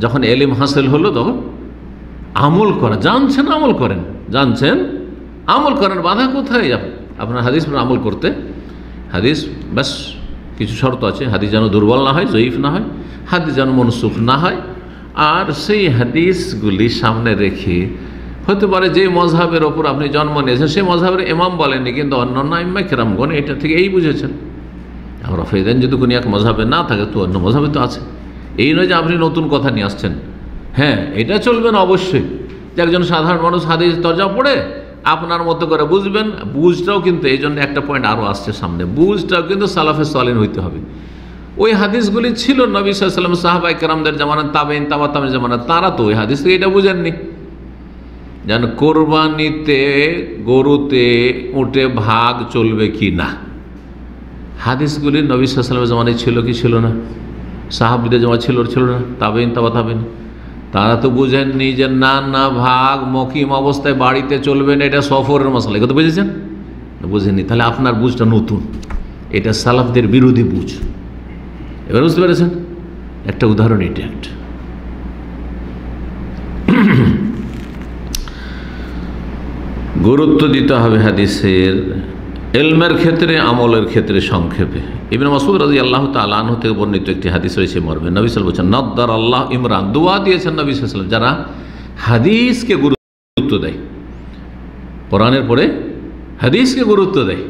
যখন ইলম হাসিল হলো তখন আমল করা। জানছেন আমল করেন, আমল করেন, বাধা কোথায়? আপনার হাদিস আমল করতে, হাদিস ব্যাস কিছু শর্ত আছে, হাদিস যেন দুর্বল না হয়, জয়ীফ না হয়, হাদিস যেন মনসুখ না হয়, আর সেই হাদিসগুলি সামনে রেখে, হতে পারে যে মজহাবের ওপর আপনি জন্ম নিয়েছেন সেই মজহাবের ইমাম বলেননি, কিন্তু অন্যান্য ইমাম কেরামগণ এটা থেকে এই বুঝেছেন। আমরা ফেদেন যদি কোনো এক মজহাবে না থাকে, তো অন্য মজহাবে তো আছে। এই নয় যে আপনি নতুন কথা নিয়ে আসছেন। হ্যাঁ, এটা চলবে না অবশ্যই, যে একজন সাধারণ মানুষ হাদিস তরজমা পড়ে আপনার মতো করে বুঝবেন। বুঝটাও কিন্তু এই জন্য একটা পয়েন্ট আরও আসছে সামনে, বুঝটাও কিন্তু সালাফে সালেহিন হইতে হবে। ওই হাদিসগুলি ছিল নবী সাল্লাল্লাহু আলাইহি ওয়াসাল্লাম, সাহাবায়ে কেরামদের জামানা, তাবেঈন, তাবা তাবেঈনের জামানা, তারা তো ওই হাদিস থেকে এটা বুঝেননি। যেন কোরবানিতে গরুতে উঠে ভাগ চলবে কি না, হাদিসগুলি নবী সাল্লাল্লাহু আলাইহি ওয়াসাল্লামের জামানায় ছিল কি ছিল না, সাহাবীদের জামানায় ছিল না, তাবেঈন, তাবা তাবেঈন, তারা তো বুঝেননি যে না ভাগ মকিম অবস্থায় বাড়িতে চলবে না, এটা সফরের মশলা। এগুলো তো বুঝেছেন? বুঝেননি, তাহলে আপনার বুঝটা নতুন, এটা সালাফদের বিরোধী বুঝ। এবার বুঝতে পেরেছেন? একটা উদাহরণ এটা একটা। গুরুত্ব দিতে হবে হাদিসের, ইলমের ক্ষেত্রে, আমলের ক্ষেত্রে। সংক্ষেপে ইবনে মাসউদ রাদিয়াল্লাহু তাআলা আনহু থেকে বর্ণিত একটি হাদিস রয়েছে মর্মে, নবী সাল্লাল্লাহু আলাইহি ওয়াসাল্লাম বলেছেন, নাদ্দার আল্লাহ ইমরান, দোয়া দিয়েছেন নবী সাল্লাল্লাহু আলাইহি ওয়াসাল্লাম, যারা হাদিসকে গুরুত্ব দেয়, কোরআনের পরে হাদিসকে গুরুত্ব দেয়,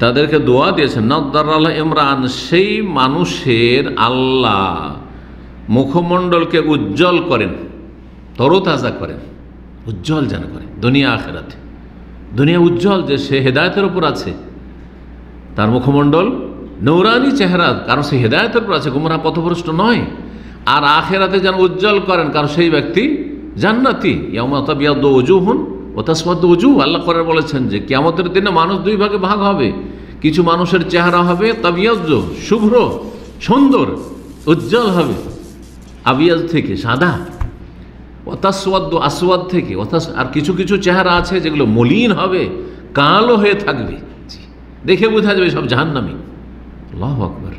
তাদেরকে দোয়া দিয়েছেন। নাদ্দার আল্লাহ ইমরান, সেই মানুষের আল্লাহ মুখমণ্ডলকে উজ্জ্বল করেন, তরতাজা করেন, উজ্জ্বল যেন করে দুনিয়া আখিরাতে। দুনিয়া উজ্জ্বল, যে সে হেদায়েতের উপর আছে, তার মুখমণ্ডল নূরানি চেহারা, কারণ সে হেদায়েতের উপর আছে, গুমরাহ পথভ্রষ্ট নয়। আর আখিরাতে যেন উজ্জ্বল করেন, কারণ সেই ব্যক্তি জান্নাতি। ইয়াউমা তাবিয়াদ্দু ওজুহুন ওয়া তাসওয়াদ্দু ওজুহ, আল্লাহ কোরআনে বলেছেন যে কিয়ামতের দিনে মানুষ দুই ভাগে ভাগ হবে। কিছু মানুষের চেহারা হবে তাবিয়াদ্দু, শুভ্র, সুন্দর, উজ্জ্বল হবে, আবিয়াজ থেকে সাদা। ওয়াতাসওয়াদ্দু, আসওয়াদ থেকে আর কিছু কিছু চেহারা আছে যেগুলো মলিন হবে, কালো হয়ে থাকবে, দেখে বোঝা যাবে সব জাহান্নামী। আল্লাহু আকবার।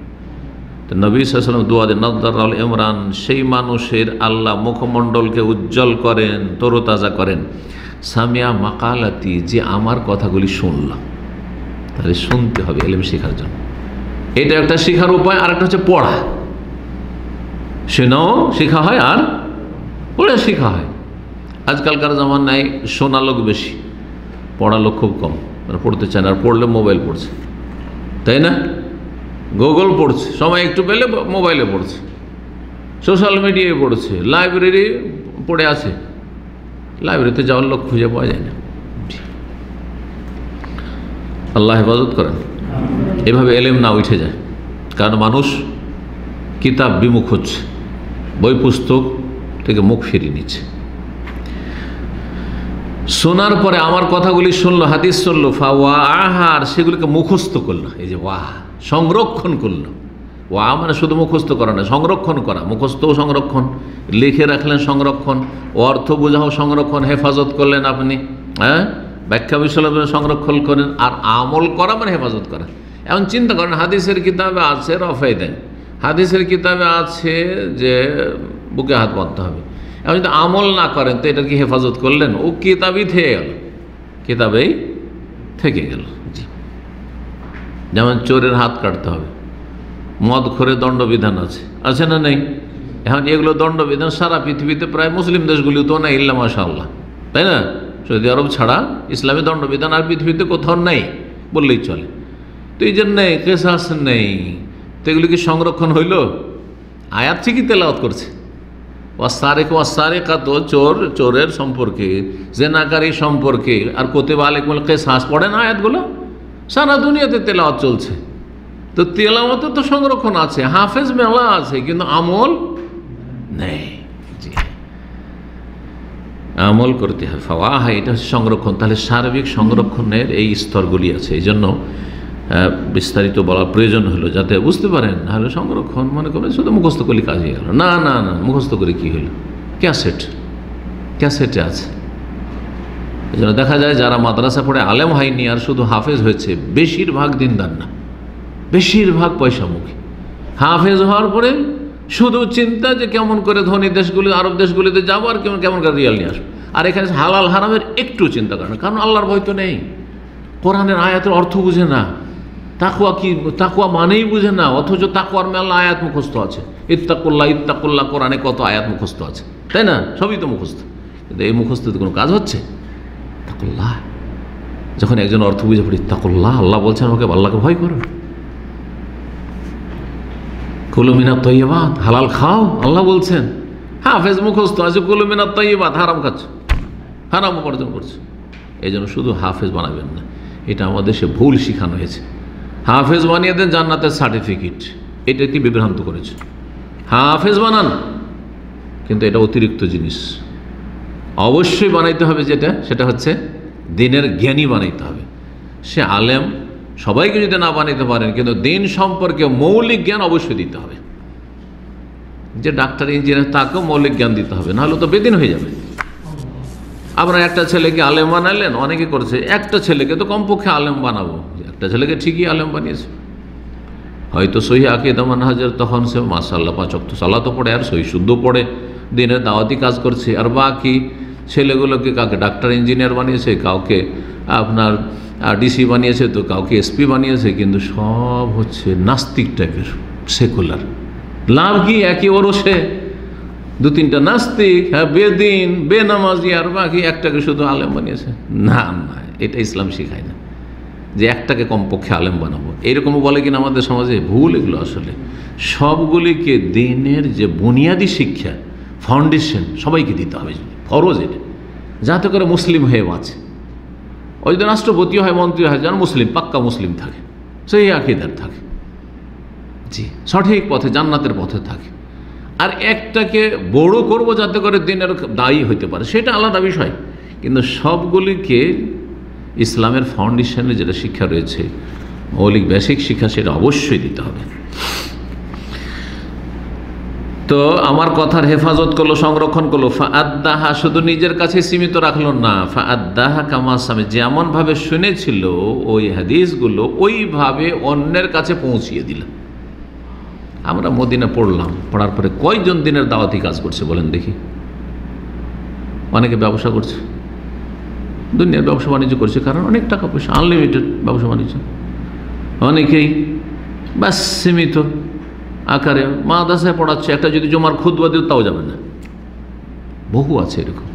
তো নবী সাল্লাল্লাহু আলাইহি ওয়াসাল্লাম দোয়া দেন, নাযযারাল ইমরান, সেই মানুষের আল্লাহ মুখমণ্ডলকে উজ্জ্বল করেন, তরতাজা করেন, সামিয়া মাকালাতি, যে আমার কথাগুলি শুনল। তাহলে শুনতে হবে ইলম শেখার জন্য। এটা একটা শেখার উপায়। আর একটা হচ্ছে পড়া, শোনাও শেখা হয় আর পড়ে শেখা হয়। আজকালকার জামানায় শোনা লোক বেশি, পড়া লোক খুব কম, মানে পড়তে চায় না। আর পড়লে মোবাইল পড়ছে, তাই না? গুগল পড়ছে, সময় একটু পেলে মোবাইলে পড়ছে, সোশ্যাল মিডিয়ায় পড়ছে, লাইব্রেরি পড়ে আছে, লাইব্রেরিতে যাওয়ার লোক খুঁজে পাওয়া যায় না। আল্লাহ হেফাজত করেন এভাবে এলেম না উঠে যায়, কারণ মানুষ কিতাব বিমুখ হচ্ছে, বই পুস্তক থেকে মুখ ফিরিয়ে নিচ্ছে। শোনার পরে আমার কথাগুলি শুনলো, হাদিস শুনলো, ফাওয়া আহার, সেগুলিকে মুখস্থ করলো। এই যে ওয়াহ, সংরক্ষণ করলো। ওয়া মানে শুধু মুখস্থ করা না, সংরক্ষণ করা। মুখস্থও সংরক্ষণ, লিখে রাখলেন সংরক্ষণ, অর্থ বোঝাও সংরক্ষণ, হেফাজত করলেন আপনি, হ্যাঁ, ব্যাখ্যা বিশ্লেষণ সংরক্ষণ করেন। আর আমল করা মানে হেফাজত করা। এখন চিন্তা করেন, হাদিসের কিতাবে আছে রফাই দেন, হাদিসের কিতাবে আছে যে বুকে হাত বাঁধতে হবে। এখন যদি আমল না করেন তো এটা কি হেফাজত করলেন? ও কিতাবই থেকে গেল, কিতাবেই থেকে গেল। জি, যেমন চোরের হাত কাটতে হবে, মদ খোরে দণ্ডবিধান আছে, আছে না নেই? এখন এগুলো দণ্ডবিধান সারা পৃথিবীতে প্রায় মুসলিম দেশগুলিতেও না, ইল্লা মাশাআল্লাহ, তাই না? সৌদি আরব ছাড়া ইসলামী দণ্ডবিধান আর পৃথিবীতে কোথাও নেই বললেই চলে। তো এই জন্যে কেসাস নেই, তো এগুলি কি সংরক্ষণ হইল? আয়াত ঠিকই তেলাওয়াত করছে, ওয়াসারিক ওয়াসারিকাত, চোর চোরের সম্পর্কে, জেনাকারী সম্পর্কে, আর কুতিবা আলাইকুমুল কিসাস পড়ে না আয়াতগুলো, সারা দুনিয়াতে তেলাওয়াত চলছে। তো তেলাওয়াতে তো সংরক্ষণ আছে, হাফেজ মেলা আছে, কিন্তু আমল নেই। জি, আমল করতে হয়। ফাওয়াহা, এটা হচ্ছে সংরক্ষণ। তাহলে সার্বিক সংরক্ষণের এই স্তরগুলি আছে, এই জন্য বিস্তারিত বলার প্রয়োজন হলো, যাতে বুঝতে পারেন। নাহলে সংরক্ষণ মনে করবেন শুধু মুখস্থ করলে কাজ হয়ে গেল। না না না, মুখস্থ করে কী হলো? ক্যাসেটে আছে। এই জন্য দেখা যায় যারা মাদ্রাসা পড়ে আলেম হয়নি আর শুধু হাফেজ হয়েছে, বেশিরভাগ দিনদার না, বেশিরভাগ পয়সামুখী। হাফেজ হওয়ার পরে শুধু চিন্তা যে কেমন করে ধনী দেশগুলি, আরব দেশগুলিতে যাবো আর কেমন করে রিয়াল নিয়ে আসবো। আর এখানে হালাল হারামের একটু চিন্তা করে না, কারণ আল্লাহর ভয় তো নেই। কোরআনের আয়াতের অর্থ বুঝে না, তাকওয়া কি, তাকওয়া মানেই বুঝে না, অথচ তাকওয়ার মেলা আয়াত মুখস্থ আছে। ইত্তাকুল্লাহ ইত্তাকুল্লাহ, কোরআনে কত আয়াত মুখস্থ আছে, তাই না? সবই তো মুখস্থ, কিন্তু এই মুখস্থতে কোনো কাজ হচ্ছে? তাকুল্লাহ, যখন একজন অর্থ বুঝে পড়ি, তাকুল্লাহ, আল্লাহ বলছেন আমাকে আল্লাহকে ভয় করো। কুলু মিনাত তাইয়্যিবাত, হালাল খাও, আল্লাহ বলছেন। হাফেজ মুখস্থ আছে, কুলু মিনাত তাইয়্যিবাত, হারাম খাচ্ছে, হারাম উপার্জন করছে। এই জন্য শুধু হাফেজ বানাবেন না, এটা আমাদের দেশে ভুল শিখানো হয়েছে। হাফেজ বানিয়ে দেন জান্নাতের সার্টিফিকেট, এটা কি বিভ্রান্ত করেছে। হাফেজ বানান, কিন্তু এটা অতিরিক্ত জিনিস। অবশ্যই বানাইতে হবে যেটা, সেটা হচ্ছে দিনের জ্ঞানী বানাইতে হবে। সে আলেম, সবাইকে যদি না বানাইতে পারেন, কিন্তু দিন সম্পর্কে মৌলিক জ্ঞান অবশ্যই দিতে হবে। যে ডাক্তার ইঞ্জিনিয়ার, তাকেও মৌলিক জ্ঞান দিতে হবে, নাহলে তো বেদিন হয়ে যাবে। আপনার একটা ছেলেকে আলেম বানালেন, অনেকে করছে, একটা ছেলেকে তো কমপক্ষে আলেম বানাবো। একটা ছেলেকে ঠিকই আলেম বানিয়েছে, হয়তো সহি আকীদা মানহাজের, তখন সে মাশাআল্লাহ 5 ওয়াক্ত সালাতও পড়ে, আর সহি শুদ্ধ পড়ে, দিনের দাওয়াতি কাজ করছে। আর বাকি ছেলেগুলোকে কাউকে ডাক্তার ইঞ্জিনিয়ার বানিয়েছে, কাউকে আপনার ডিসি বানিয়েছে, তো কাউকে এসপি বানিয়েছে, কিন্তু সব হচ্ছে নাস্তিক টাইপের, সেকুলার। লাভ কি? একই ওরসে 2-3টা নাস্তিক, হ্যাঁ, বেদিন, বেনামাজি, আর বাকি একটাকে শুধু আলেম বানিয়েছে। না না, এটা ইসলাম শেখায় না যে একটাকে কমপক্ষে আলেম বানাবো। এইরকমও বলে কিনা আমাদের সমাজে, ভুল এগুলো। আসলে সবগুলিকে দিনের যে বুনিয়াদী শিক্ষা, ফাউন্ডেশন, সবাইকে দিতে হবে, ফরজ এটা, যাতে করে মুসলিম হয়ে বাঁচে। ওই যদি রাষ্ট্রপতি হয়, মন্ত্রী হয়, যেন মুসলিম, পাক্কা মুসলিম থাকে, সেই আকীদার থাকে, জি, সঠিক পথে, জান্নাতের পথে থাকে। আর একটাকে বড় করব যাতে করে দিনের দায়ী হইতে পারে, সেটা আলাদা বিষয়। কিন্তু সবগুলিকে ইসলামের ফাউন্ডেশনে যেটা শিক্ষা রয়েছে, মৌলিক বেসিক শিক্ষা, সেটা অবশ্যই দিতে হবে। তো আমার কথার হেফাজত করলো, সংরক্ষণ করলো। ফাআদ্দাহা, শুধু নিজের কাছে সীমিত রাখলো না, ফাআদ্দাহা কামা সামি, যেমনভাবে শুনেছিল ওই হাদিসগুলো ওইভাবে অন্যের কাছে পৌঁছিয়ে দিল। আমরা মদিনা পড়লাম, পড়ার পরে কয়জন দিনের দাওয়াতি কাজ করছে বলেন দেখি? অনেকে ব্যবসা করছে, দুনিয়ার ব্যবসা বাণিজ্য করছে, কারণ অনেক টাকা পয়সা, আনলিমিটেড ব্যবসা বাণিজ্য। অনেকেই বাস সীমিত আকারে মাদ্রাসায় পড়াচ্ছে, একটা যদি জমার খুতবা দিও তাও যাবে না। বহু আছে এরকম,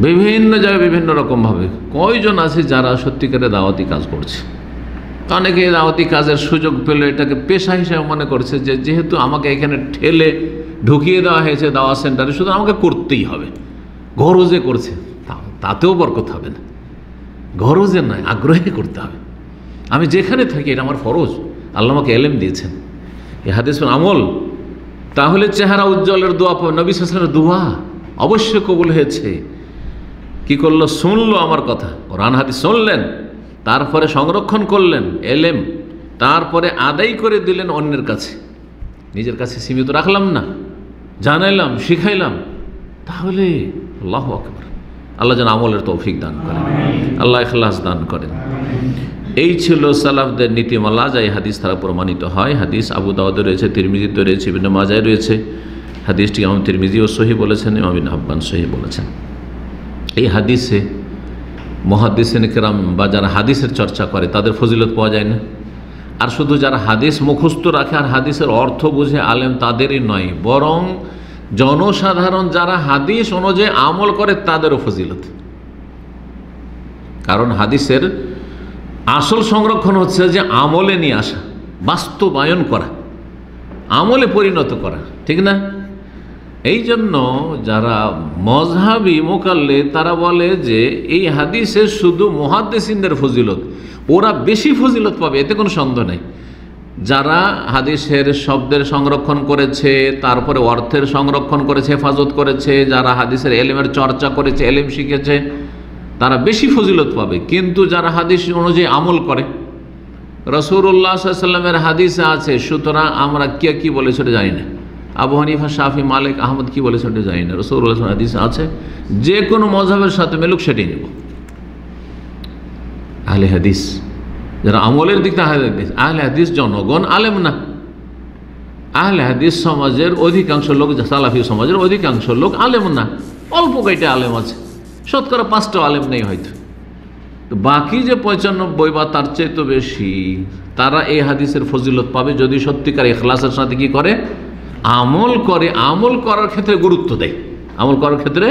বিভিন্ন জায়গায় বিভিন্ন রকমভাবে। কয়জন আছে যারা সত্যিকারে দাওয়াতি কাজ করছে? অনেকে দাওয়াতি কাজের সুযোগ পেলে এটাকে পেশা হিসেবে মনে করছে, যে যেহেতু আমাকে এখানে ঠেলে ঢুকিয়ে দেওয়া হয়েছে দাওয়া সেন্টারে, শুধু আমাকে করতেই হবে। গরজে করছে, তাতেও বরকত হবে না। গরজে নয়, আগ্রহে করতে হবে। আমি যেখানে থাকি এটা আমার ফরজ, আল্লাহ আমাকে এলেম দিয়েছেন, এই হাদিসের আমল। তাহলে চেহারা উজ্জ্বলের দোয়া পাবে, নবী সাল্লাল্লাহু আলাইহি ওয়াসাল্লামের দোয়া অবশ্যই কবুল হয়েছে। কি করলো? শুনলো আমার কথা, কোরআন হাদিস শুনলেন, তারপরে সংরক্ষণ করলেন এলেম, তারপরে আদায় করে দিলেন অন্যের কাছে। নিজের কাছে সীমিত রাখলাম না, জানাইলাম, শিখাইলাম। তাহলে আল্লাহু আকবার, আল্লাহ যেন আমলের তৌফিক দান করেন, আল্লাহ ইখলাস দান করেন। এই ছিল সালাফদের নীতিমালা, যা এই হাদিস দ্বারা প্রমাণিত হয়। হাদিস আবু দাউদে রয়েছে, তিরমিজিতে রয়েছে, ইবনে মাজায় রয়েছে। হাদিসটি ইমাম তিরমিজিও সহিহ বলেছেন, ইমাম ইবনে হিব্বান সহিহ বলেছেন। এই হাদিসে মুহাদ্দিসিন কিরাম বা যারা হাদিসের চর্চা করে তাদের ফজিলত পাওয়া যায় না। আর শুধু যারা হাদিস মুখস্থ রাখে আর হাদিসের অর্থ বুঝে আলেম তাদেরই নয়, বরং জনসাধারণ যারা হাদিস অনুযায়ী আমল করে তাদেরও ফজিলত। কারণ হাদিসের আসল সংরক্ষণ হচ্ছে যে আমলে নিয়ে আসা, বাস্তবায়ন করা, আমলে পরিণত করা, ঠিক না? এই জন্য যারা মজহাবি মুকাল্লিদ তারা বলে যে এই হাদিসে শুধু মুহাদ্দিসিনদের ফজিলত, ওরা বেশি ফজিলত পাবে, এতে কোনো সন্দেহ নেই। যারা হাদিসের শব্দের সংরক্ষণ করেছে, তারপরে অর্থের সংরক্ষণ করেছে, হেফাজত করেছে, যারা হাদিসের এলেমের চর্চা করেছে, এলেম শিখেছে, তারা বেশি ফজিলত পাবে। কিন্তু যারা হাদিস অনুযায়ী আমল করে, রাসূলুল্লাহ সাল্লাল্লাহু আলাইহি ওয়াসাল্লামের হাদিসে আছে, সুতরাং আমরা কে কি বলে সেটা জানি না। আবু হানিফা, শাফি, মালিক, আহমদ কি বলে সেটা জানি না। রাসূলুল্লাহ হাদিসে আছে, যে কোনো মযহাবের সাথে মিলুক সেটাই নেব। আহলে হাদিস যারা আমলের দিক থেকে আহলে হাদিস জনগণ আলেম না। আহলে হাদিস সমাজের অধিকাংশ লোক, সালাফি সমাজের অধিকাংশ লোক আলেম না, অল্প কয়টা আলেম আছে, শতকরা 5টা আলেম নেই হয়তো। তো বাকি যে 95 বা তার চেয়ে তো বেশি, তারা এই হাদিসের ফজিলত পাবে যদি সত্যিকার ইখলাসের সাথে কি করে? আমল করে। আমল করার ক্ষেত্রে গুরুত্ব দেয়, আমল করার ক্ষেত্রে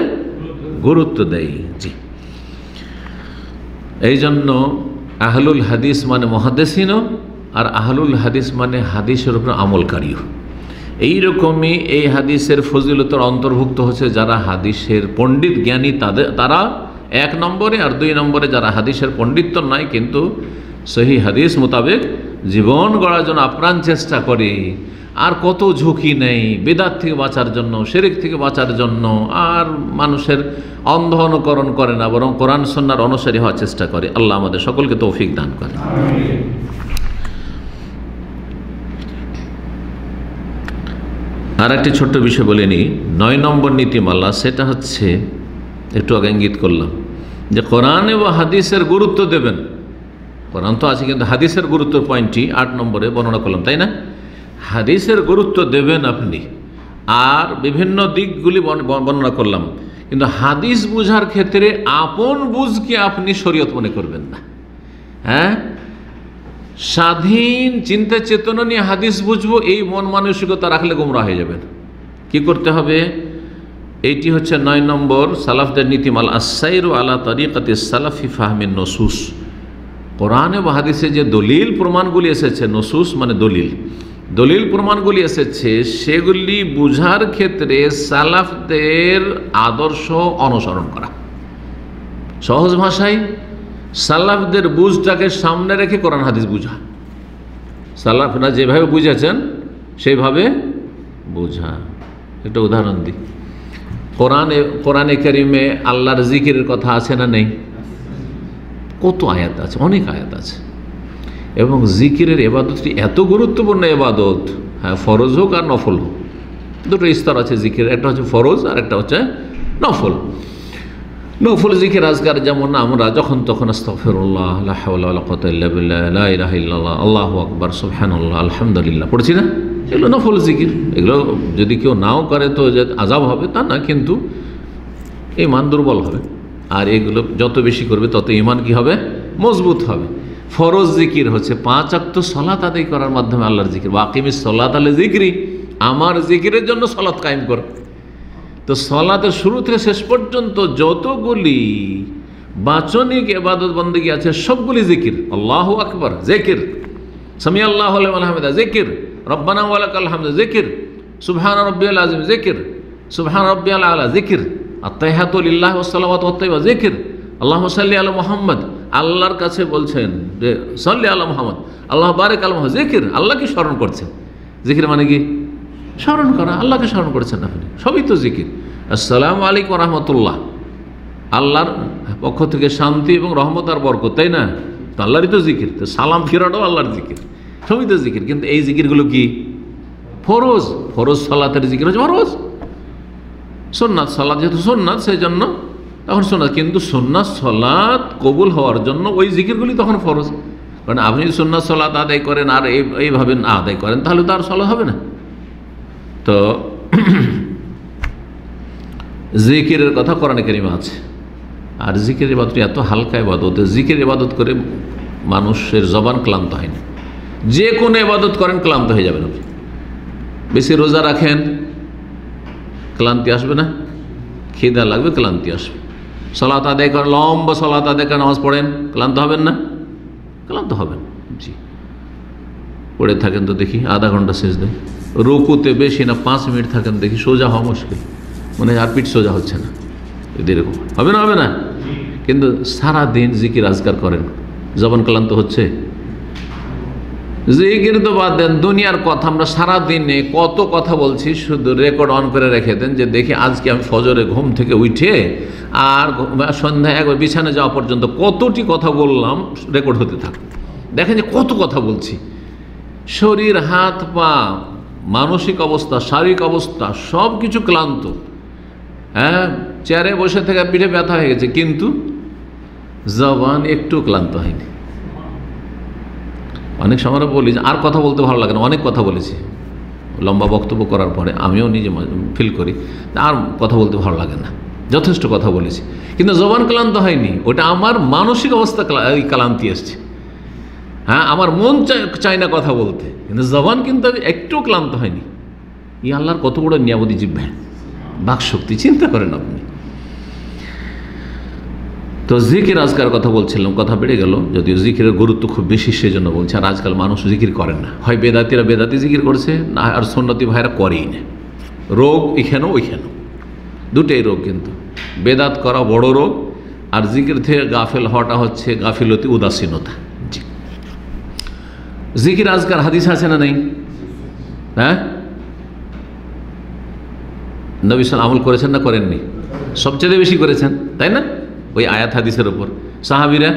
গুরুত্ব দেয়। জি, এই জন্য আহলুল হাদিস মানে মুহাদ্দিসিনও, আর আহলুল হাদিস মানে হাদিসের উপর আমলকারীও। এইরকমই এই হাদিসের ফজিলতের অন্তর্ভুক্ত হচ্ছে যারা হাদিসের পণ্ডিত জ্ঞানী, তারা 1 নম্বরে, আর 2 নম্বরে যারা হাদিসের পণ্ডিত্য নাই কিন্তু সহি হাদিস মোতাবেক জীবন গড়ার জন্য আপ্রাণ চেষ্টা করে, আর কত ঝুঁকি নেই বিদআত থেকে বাঁচার জন্য, শিরক থেকে বাঁচার জন্য, আর মানুষের অন্ধ অনুকরণ করে না, বরং কোরআন সুন্নাহর অনুসারী হওয়ার চেষ্টা করে। আল্লাহ আমাদের সকলকে তৌফিক দান করে। আর একটি ছোট্ট বিষয় বলে নিই, 9 নম্বর নীতিমালা, সেটা হচ্ছে একটু আগে ইঙ্গিত করলাম যে কোরআন এবং হাদিসের গুরুত্ব দেবেন। কোরআন তো আছে, কিন্তু হাদিসের গুরুত্বের পয়েন্টটি 8 নম্বরে বর্ণনা করলাম, তাই না? হাদিসের গুরুত্ব দেবেন আপনি, আর বিভিন্ন দিকগুলি বর্ণনা করলাম, কিন্তু হাদিস বুঝার ক্ষেত্রে আপন বুঝকে আপনি শরীয়ত মনে করবেন না। হ্যাঁ, স্বাধীন চিন্তা চেতনা নিয়ে হাদিস বুঝবো, এই মন মানসিকতা রাখলে গোমরা হয়ে যাবেন। কি করতে হবে? এইটি হচ্ছে 9 নম্বর সালাফদের নীতিমাল, আস-সাইরু আলা তারিকাতি সালাফি ফাহমিন নসুস। কোরআন এবং হাদিসে যে দলিল প্রমাণগুলি এসেছে, নসুস মানে দলিল প্রমাণগুলি এসেছে, সেগুলি বুঝার ক্ষেত্রে সালাফদের আদর্শ অনুসরণ করা। সহজ ভাষায় সালাফদের বুঝটাকে সামনে রেখে কোরআন হাদিস বুঝা, সালাফরা যেভাবে বুঝেছেন সেইভাবে বুঝা। একটা উদাহরণ দিই, কোরআনে কারিমে আল্লাহর জিকিরের কথা আছে না নেই? কত আয়াত আছে, অনেক আয়াত আছে। এবং জিকিরের ইবাদতটি এত গুরুত্বপূর্ণ ইবাদত, হ্যাঁ, ফরজ হোক আর নফল হোক, দুটো স্তর আছে জিকির, একটা হচ্ছে ফরজ আর একটা হচ্ছে নফল। নফল জিকির আজকার যেমন আমরা যখন তখন আস্তাগফিরুল্লাহ, লা হাওলা ওয়ালা কুওয়াতা ইল্লা বিল্লাহ, লা ইলাহা ইল্লাল্লাহ, আল্লাহু আকবার, সুবহানাল্লাহ, আলহামদুলিল্লাহ পড়ছি না, এগুলো নফল জিকির। এগুলো যদি কেউ নাও করে তো যে আযাব হবে তা না, কিন্তু ঈমান দুর্বল হবে। আর এগুলো যত বেশি করবে তত ঈমান কি হবে? মজবুত হবে। ফরজ জিকির হচ্ছে 5 ওয়াক্ত সালাত আদায় করার মাধ্যমে আল্লাহর জিকির। ওয়াকিমিস সালাত আলা জিকরি, আমার জিকিরের জন্য সালাত কায়েম কর। তো সালাতের শুরু থেকে শেষ পর্যন্ত যতগুলি বাচনিক ইবাদত বন্দেগী আছে সবগুলি জিকির। আল্লাহু আকবার জিকির, সামি আল্লাহু লিমান হামিদা জিকির, রব্বানা ওয়া লাকাল হামদু জিকির, সুবহানা রাব্বিয়াল আযীম জিকির, সুবহানা রাব্বিয়াল আলা জিকির, আত-তাহিয়াতু লিল্লাহি ওয়াস সালাওয়াতু ওয়াত-তাইয়্যিবা জিকির, আল্লাহুম্মা সাল্লি আলা মুহাম্মদ, আল্লাহর কাছে বলছেন যে সাল্লি আলা মুহাম্মদ, আল্লাহ বারিক আলা মুহাম্মদ, জিকির, আল্লাহকে স্মরণ করছেন। জিকির মানে কি? স্মরণ করা, আল্লাহকে স্মরণ করেছেন আপনি, সবই তো জিকির। আসসালামু আলাইকুম ওয়া রাহমাতুল্লাহ, আল্লাহর পক্ষ থেকে শান্তি এবং রহমত আর বরকত, তাই না? তো আল্লাহরই তো জিকির। তো সালাম ফিরাটাও আল্লাহর জিকির, সবই তো জিকির। কিন্তু এই জিকিরগুলো কি? ফরজ। ফরজ সালাতের জিকির হচ্ছে ফরজ। সুন্নাত সালাত যেহেতু সুন্নাত, সেই জন্য তখন সুন্নাত। কিন্তু সুন্নাত সালাত কবুল হওয়ার জন্য ওই জিকিরগুলি তখন ফরজ। কারণ আপনি যদি সুন্নাত সালাত আদায় করেন আর এইভাবে না আদায় করেন তাহলে তো আর সালাত হবে না। তো জিকিরের কথা কোরআনে কারিমে আছে। আর জিকিরের ইবাদত এত হালকা ইবাদত, জিকিরের ইবাদত করে মানুষের জবান ক্লান্ত হয় না। যে কোনো ইবাদত করেন ক্লান্ত হয়ে যাবেন আপনি। বেশি রোজা রাখেন, ক্লান্তি আসবে না? খিদা লাগবে, ক্লান্তি আসবে। সালাত আদায় করেন, লম্বা সালাত আদায় করে নামাজ পড়েন, ক্লান্ত হবেন না? ক্লান্ত হবেন। জি, পড়ে থাকেন তো দেখি আধা ঘন্টা শেষ দেয়, রুকুতে বেশি না 5 মিনিট থাকেন দেখি, সোজা হওয়া মুশকিল, মানে আর পিঠ সোজা হচ্ছে না, যদি এরকম হবে না, হবে না। কিন্তু সারাদিন জিকির আজকার করেন, জবান ক্লান্ত হচ্ছে? জিকির তো বাদ দেন, দুনিয়ার কথা আমরা সারাদিনে কত কথা বলছি, শুধু রেকর্ড অন করে রেখে দেন যে দেখি আজকে আমি ফজরে ঘুম থেকে উঠে আর সন্ধ্যায় একবার বিছানা যাওয়া পর্যন্ত কতটি কথা বললাম, রেকর্ড হতে থাকে। দেখেন যে কত কথা বলছি। শরীর, হাত পা, মানসিক অবস্থা, শারীরিক অবস্থা সব কিছু ক্লান্ত। হ্যাঁ, চেয়ারে বসে থেকে পিঠে ব্যথা হয়ে গেছে, কিন্তু জবান একটু ক্লান্ত হয়নি। অনেক সময় বলি যে আর কথা বলতে ভালো লাগে না, অনেক কথা বলেছি, লম্বা বক্তব্য করার পরে আমিও নিজে ফিল করি আর কথা বলতে ভালো লাগে না, যথেষ্ট কথা বলেছি, কিন্তু জবান ক্লান্ত হয়নি। ওটা আমার মানসিক অবস্থা ক্লান্তি এসছে। হ্যাঁ, আমার মন চায় না কথা বলতে, কিন্তু জবান কিন্তু একটু ক্লান্ত হয়নি। ই আল্লাহর কত বড় নিয়ামতি জিহ্বা, বাকশক্তি, চিন্তা করেন আপনি। তো জিকির আজকার কথা বলছিলাম, কথা বেড়ে গেল, যদিও জিকিরের গুরুত্ব খুব বেশি সেজন্য বলছে। আর আজকাল মানুষ জিকির করেন না, হয় বেদাতিরা বেদাতি জিকির করছে, না আর সুন্নতি ভাইরা করেই না। রোগ এখানেও ওইখানেও, দুটোই রোগ। কিন্তু বেদাত করা বড় রোগ, আর জিকির থেকে গাফেল হওয়াটা হচ্ছে গাফিলতি, উদাসীনতা। জি, জিকির আজকার হাদিস আছে না নেই? হ্যাঁ, নবী সাল্লাল্লাহু আমল করেছেন না করেননি? সবচেয়ে বেশি করেছেন, তাই না? ওই আয়াত হাদিসের ওপর সাহাবীরা,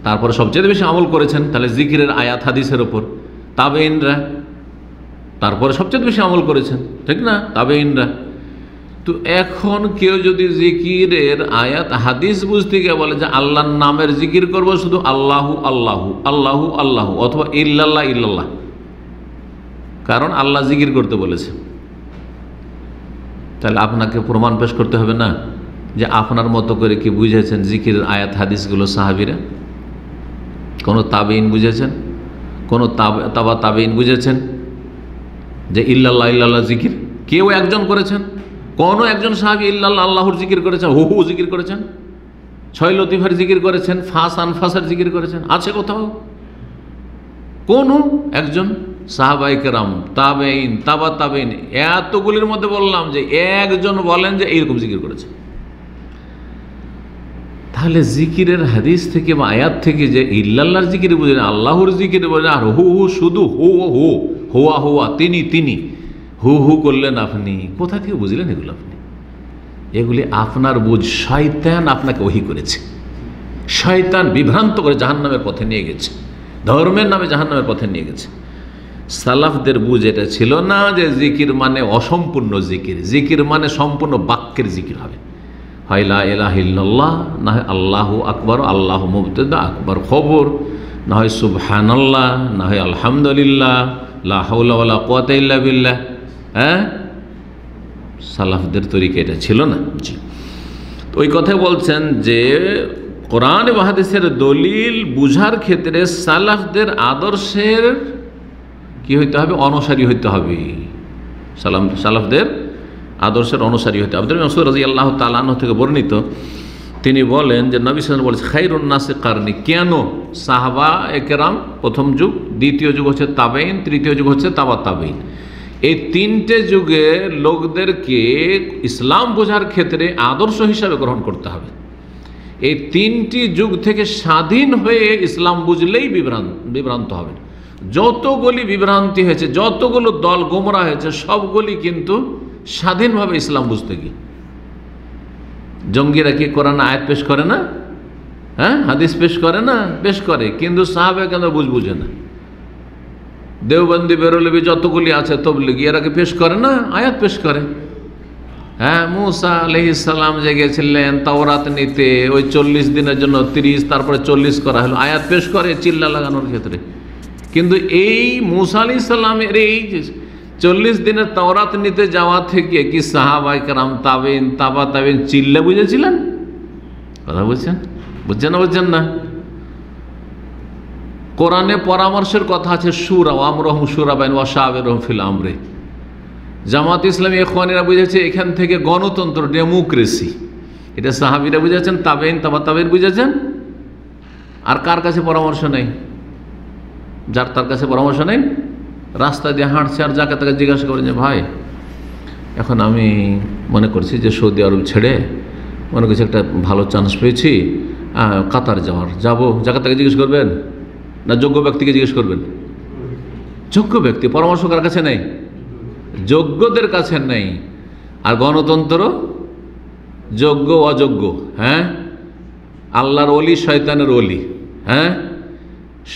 তারপরে সবচেয়ে বেশি আমল করেছেন তাহলে জিকিরের আয়াত হাদিসের ওপর। তাবেঈনরা তারপরে সবচেয়ে বেশি আমল করেছেন, ঠিক না? তাবেঈনরা। তো এখন কেউ যদি জিকিরের আয়াত হাদিস বুঝতে গিয়ে বলে যে আল্লাহর নামের জিকির করব, শুধু আল্লাহু আল্লাহু আল্লাহু আল্লাহু, অথবা ইল্লাল্লাহ ইল্লাল্লাহ, কারণ আল্লাহ জিকির করতে বলেছে, তাহলে আপনাকে প্রমাণ পেশ করতে হবে না যে আপনার মতো করে কি বুঝেছেন জিকিরের আয়াত হাদিসগুলো সাহাবীরা? কোনো তাবেঈন বুঝেছেন? কোনো তাবেঈন বুঝেছেন যে ইল্লাল্লাহ ইল্লাল্লাহ জিকির? কেউ একজন করেছেন? কোনো একজন সাহাবী ইল্লাল্লাহ আল্লাহর জিকির করেছেন, হু হু জিকির করেছেন, 6 লতিফার জিকির করেছেন, ফাঁস আনফাসের জিকির করেছেন? আছে কোথাও? কোনো একজন? সাহাবায়ে কেরাম, তাবেঈন, তাবেঈন, এতগুলির মধ্যে বললাম যে একজন বলেন যে এইরকম জিকির করেছে। তাহলে জিকিরের হাদিস থেকে বা আয়াত থেকে যে ইল্লাল্লাহর জিকির বুঝে না, আল্লাহর জিকির বুঝে না, আর হু হু, শুধু হু হু, হুয়া হুয়া, তিনি হু হু করলেন, আপনি কোথা থেকে বুঝলেন এগুলো? আপনি এগুলি আপনার বুঝ, শয়তান আপনাকে ওহী করেছে, শয়তান বিভ্রান্ত করে জাহান্নামের পথে নিয়ে গেছে, ধর্মের নামে জাহান্নামের পথে নিয়ে গেছে। সালাফদের বুঝ এটা ছিল না যে জিকির মানে অসম্পূর্ণ জিকির, জিকির মানে সম্পূর্ণ বাক্যের জিকির হবে, হয় লা ইলাহা ইল্লাল্লাহ, না হয় আল্লাহু আকবার, আল্লাহু মুবতাদা আকবার খবর, না হয় সুবহানাল্লাহ, না হয় আলহামদুলিল্লাহ, লা হাওলা ওয়ালা কুওয়াতা ইল্লা বিল্লাহ। হ্যাঁ, সালাফদের তরিকা এটা ছিল না। জি, তো ওই কথা বলছেন যে কোরআন এবং হাদিসের দলিল বুঝার ক্ষেত্রে সালাফদের আদর্শের কি হইতে হবে? অনুসারী হইতে হবে। সালাফদের আদর্শের অনুসারী হইতে হবে। আব্দুল্লাহ মাসউদ রাদিয়াল্লাহু তাআলা আনহু থেকে বর্ণিত, তিনি বলেন যে নবী সাল্লাল্লাহু আলাইহি ওয়াসাল্লাম বলেছেন খায়রুন নাসি কারনি। কেন? সাহাবা একরাম প্রথম যুগ, দ্বিতীয় যুগ হচ্ছে তাবেইন, তৃতীয় যুগ হচ্ছে তাবা তাবেইন। এই তিনটে যুগে লোকদেরকে ইসলাম বোঝার ক্ষেত্রে আদর্শ হিসাবে গ্রহণ করতে হবে। এই তিনটি যুগ থেকে স্বাধীন হয়ে ইসলাম বুঝলেই বিভ্রান্ত হবে। যতগুলি বিভ্রান্তি হয়েছে, যতগুলো দল গোমরা হয়েছে, সবগুলি কিন্তু স্বাধীনভাবে ইসলাম বুঝতে গিয়ে। জঙ্গিরা কি কোরআন আয়াত পেশ করে না? হ্যাঁ, হাদিস পেশ করে না? পেশ করে, কিন্তু সাহাবা কেন বুঝে না। দেওবন্দি, বেরলবি যতগুলি আছে তবলিগি, এরা কি পেশ করে না? আয়াত পেশ করে। হ্যাঁ, মুসা আলাইহিস সালাম যে গেছিলেন তাওরাত নিতে, ওই 40 দিনের জন্য 30, তারপরে 40 করা হলো, আয়াত পেশ করে চিল্লা লাগানোর ক্ষেত্রে। কিন্তু এই মুসা আলাইহিস সালামের এই 40 দিনের তাওরাত নিতে যাওয়া থেকে কি সাহাবায়ে কেরাম, তাবেইন, তাবা তাবেইন চিল্লা বুঝেছিলেন? কথা বলছেন? বুঝছেন না? কোরআনে পরামর্শের কথা আছে, শুরা আমরহুম শুরা বাইন ওয়া শাওরিহুম ফিল আমরি। জামাত ইসলামী ইখওয়ানিরা বুঝেছে এখান থেকে গণতন্ত্র, ডেমোক্রেসি। এটা সাহাবীরা বুঝেছেন, তাবেইন, তাবা তাবেইন বুঝেছেন। আর কার কাছে পরামর্শ নেই? যার তার কাছে পরামর্শ নেই, রাস্তা দিয়ে হাঁটছে আর যাকে তাকে জিজ্ঞাসা করেন যে ভাই, এখন আমি মনে করছি যে সৌদি আরব ছেড়ে মনে করছি একটা ভালো চান্স পেয়েছি কাতার যাবো, যাকে তাকে জিজ্ঞেস করবেন না যোগ্য ব্যক্তিকে জিজ্ঞেস করবেন? যোগ্য ব্যক্তি। পরামর্শ কার কাছে নেই? যোগ্যদের কাছে নেই। আর গণতন্ত্র যোগ্য অযোগ্য। হ্যাঁ, আল্লাহর ওলি, শয়তানের ওলি। হ্যাঁ,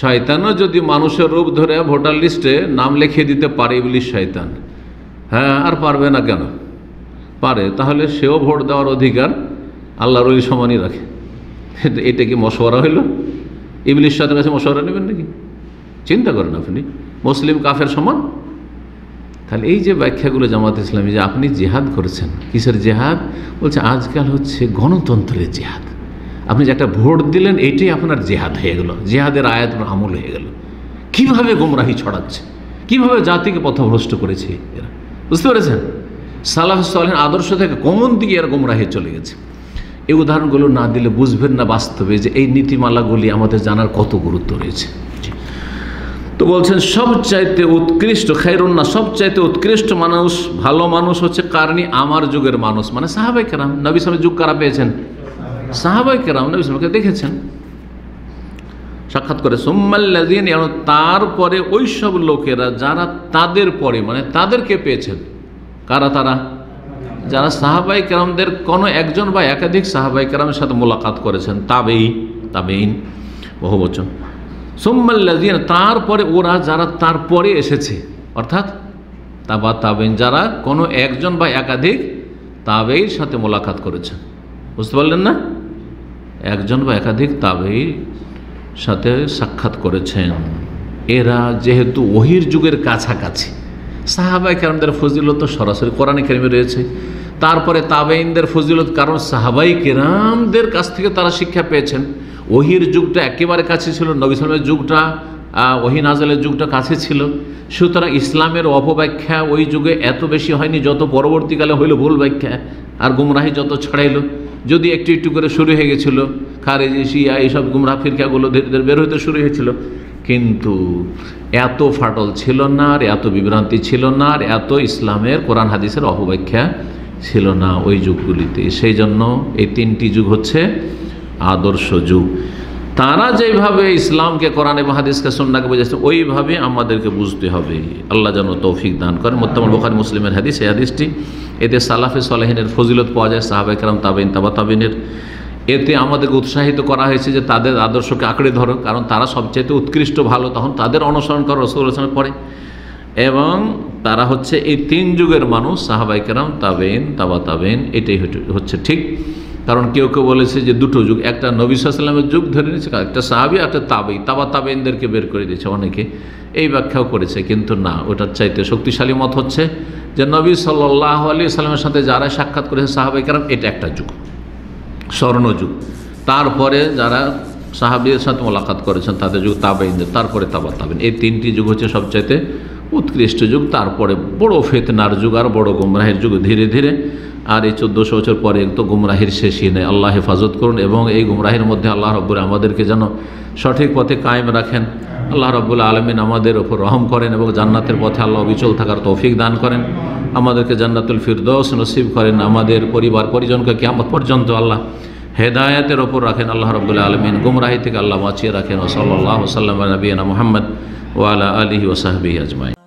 শয়তানও যদি মানুষের রূপ ধরে ভোটার লিস্টে নাম লিখিয়ে দিতে পারে, ইবলিস শয়তান। হ্যাঁ, আর পারবে না কেন? পারে। তাহলে সেও ভোট দেওয়ার অধিকার আল্লাহর ওলি সমানই রাখে। এটা কি মশওয়ারা হইল? ইবলিস শয়তানের কাছে মশওয়ারা নেবেন নাকি? চিন্তা করেন আপনি, মুসলিম কাফের সমান। তাহলে এই যে ব্যাখ্যাগুলো জামাত ইসলামী, যে আপনি জিহাদ করেছেন, কিসের জিহাদ? বলছে আজকাল হচ্ছে গণতন্ত্রের জিহাদ। আপনি যে একটা ভোট দিলেন, এইটাই আপনার জিহাদ হয়ে গেল, জিহাদের আয়াত আমল হয়ে গেল। কিভাবে গোমরাহি ছড়াচ্ছে, কিভাবে জাতিকে পথভ্রষ্ট করেছে এরা, বুঝতে পেরেছেন? সালাফ সালেহীন আদর্শ থেকে কোন দিকে এরা গোমরাহি চলে গেছে। এই উদাহরণগুলো না দিলে বুঝবেন না বাস্তবে যে এই নীতিমালাগুলি আমাদের জানার কত গুরুত্ব রয়েছে। তো বলছেন সবচাইতে উৎকৃষ্ট, খায়রুন নাস, সবচাইতে উৎকৃষ্ট মানুষ, ভালো মানুষ হচ্ছে কারণী আমার যুগের মানুষ, মানে সাহাবায়ে কেরাম। নবী সাল্লাল্লাহু যুগ কারা পেয়েছেন? সাহাবায়ে কেরাম নবী সাল্লাল্লাহু দেখেছেন, সাক্ষাৎ করে। সুম্মাল্লাযীনা, তারপরে ওই সব লোকেরা যারা তাদের পরে, মানে তাদেরকে পেয়েছেন। কারা তারা? যারা সাহাবায়ে কেরামদের কোনো একজন বা একাধিক সাহাবায়ে কেরামের সাথে মোলাকাত করেছেন। তাবেইন বহু বচন। সুম্মাল্লাযীনা, তারপরে ওরা যারা তারপরে এসেছে, অর্থাৎ তাবা তাবেইন, যারা কোনো একজন বা একাধিক তাবেইর সাথে মোলাকাত করেছেন। বুঝতে পারলেন না? একজন বা একাধিক তাবেইর সাথে সাক্ষাৎ করেছেন। এরা যেহেতু ওহির যুগের কাছাকাছি, সাহাবায়ে কেরামদের ফজিলত তো সরাসরি কোরআনে কারিমে রয়েছে। তারপরে তাবেইনদের ফজিলত, কারণ সাহাবায়ে কেরামদের কাছ থেকে তারা শিক্ষা পেয়েছেন। ওহির যুগটা একেবারে কাছে ছিল, নবী সাল্লাল্লাহু যুগটা, ওহি নাযিলের যুগটা কাছে ছিল। সুতরাং ইসলামের অপব্যাখ্যা ওই যুগে এত বেশি হয়নি যত পরবর্তীকালে হইল ভুল ব্যাখ্যা, আর গুমরাহি যত ছড়াইল। যদি একটু একটু করে শুরু হয়ে গেছিলো, খারেজি, শিয়া, এইসব গুমরাহ ফিরকাগুলো ধীরে ধীরে বের হইতে শুরু হয়েছিল, কিন্তু এত ফাটল ছিল না, আর এত বিভ্রান্তি ছিল না, আর এত ইসলামের কোরআন হাদিসের অপব্যাখ্যা ছিল না ওই যুগগুলিতে। সেই জন্য এই তিনটি যুগ হচ্ছে আদর্শ যুগ। তারা যেভাবে ইসলামকে, কোরআন এবং হাদিসকে, সুন্নাহকে বুঝেছে, ওইভাবে আমাদেরকে বুঝতে হবে। আল্লাহ যেন তৌফিক দান করেন। মুত্তাফাক বুখারী মুসলিমের হাদিস, এই হাদিসটি, এতে সালাফে সালেহিনের ফজিলত পাওয়া যায়, সাহাবায়ে কেরাম, তাবেইন, তাবা তাবেইনের। এতে আমাদেরকে উৎসাহিত করা হয়েছে যে তাদের আদর্শকে আঁকড়ে ধরো, কারণ তারা সবচেয়ে উৎকৃষ্ট ভালো, তখন তাদের অনুসরণ করো রাসূলুল্লাহ সাল্লাল্লাহু আলাইহি ওয়াসাল্লামের পরে। এবং তারা হচ্ছে এই তিন যুগের মানুষ, সাহাবায়ে কেরাম, তাবেইন, তাবা তাবেইন। এটাই হচ্ছে ঠিক। কারণ কেউ কেউ বলেছে যে দুটো যুগ, একটা নবী সাল্লাল্লাহু আলাইহি ওয়াসাল্লামের যুগ ধরে নিয়েছে, একটা সাহাবী, একটা তাবেই, তাবা তাবেইনদেরকে বের করে দিয়েছে অনেকে, এই ব্যাখ্যাও করেছে। কিন্তু না, ওটার চাইতে শক্তিশালী মত হচ্ছে যে নবী সাল্লাল্লাহু আলাইহি ওয়াসাল্লামের সাথে যারা সাক্ষাৎ করেছে সাহাবায়ে কেরাম, এটা একটা যুগ, স্বর্ণযুগ। তারপরে যারা সাহাবীদের সাথে মোলাকাত করেছেন তাদের যুগ, তাবেইনদের, তারপরে তাবা তাবেইন। এই তিনটি যুগ হচ্ছে সবচাইতে উৎকৃষ্ট যুগ। তারপরে বড় ফিতনার যুগ আর বড় গুমরাহের যুগ ধীরে ধীরে। আর এই 1400 বছর পরে তো গুমরাহির শেষই নেই। আল্লাহ হেফাজত করুন এবং এই গুমরাহির মধ্যে আল্লাহ রাব্বুল আমাদেরকে যেন সঠিক পথে কায়েম রাখেন। আল্লাহ রাব্বুল আলামিন আমাদের ওপর রহম করেন এবং জান্নাতের পথে আল্লাহ অবিচল থাকার তৌফিক দান করেন। আমাদেরকে জান্নাতুল ফিরদৌস নসিব করেন। আমাদের পরিবার পরিজনকে কিয়ামত পর্যন্ত আল্লাহ হেদায়েতের ওপর রাখেন। আল্লাহ রাব্বুল আলামিন গুমরাহি থেকে আল্লাহ বাঁচিয়ে রাখেন। ওয়া সাল্লাল্লাহু ওয়া সাল্লাম আলা নবিয়িনা মুহাম্মদ ওয়া আলা আলিহি ওয়া সাহবিহি আজমাইন।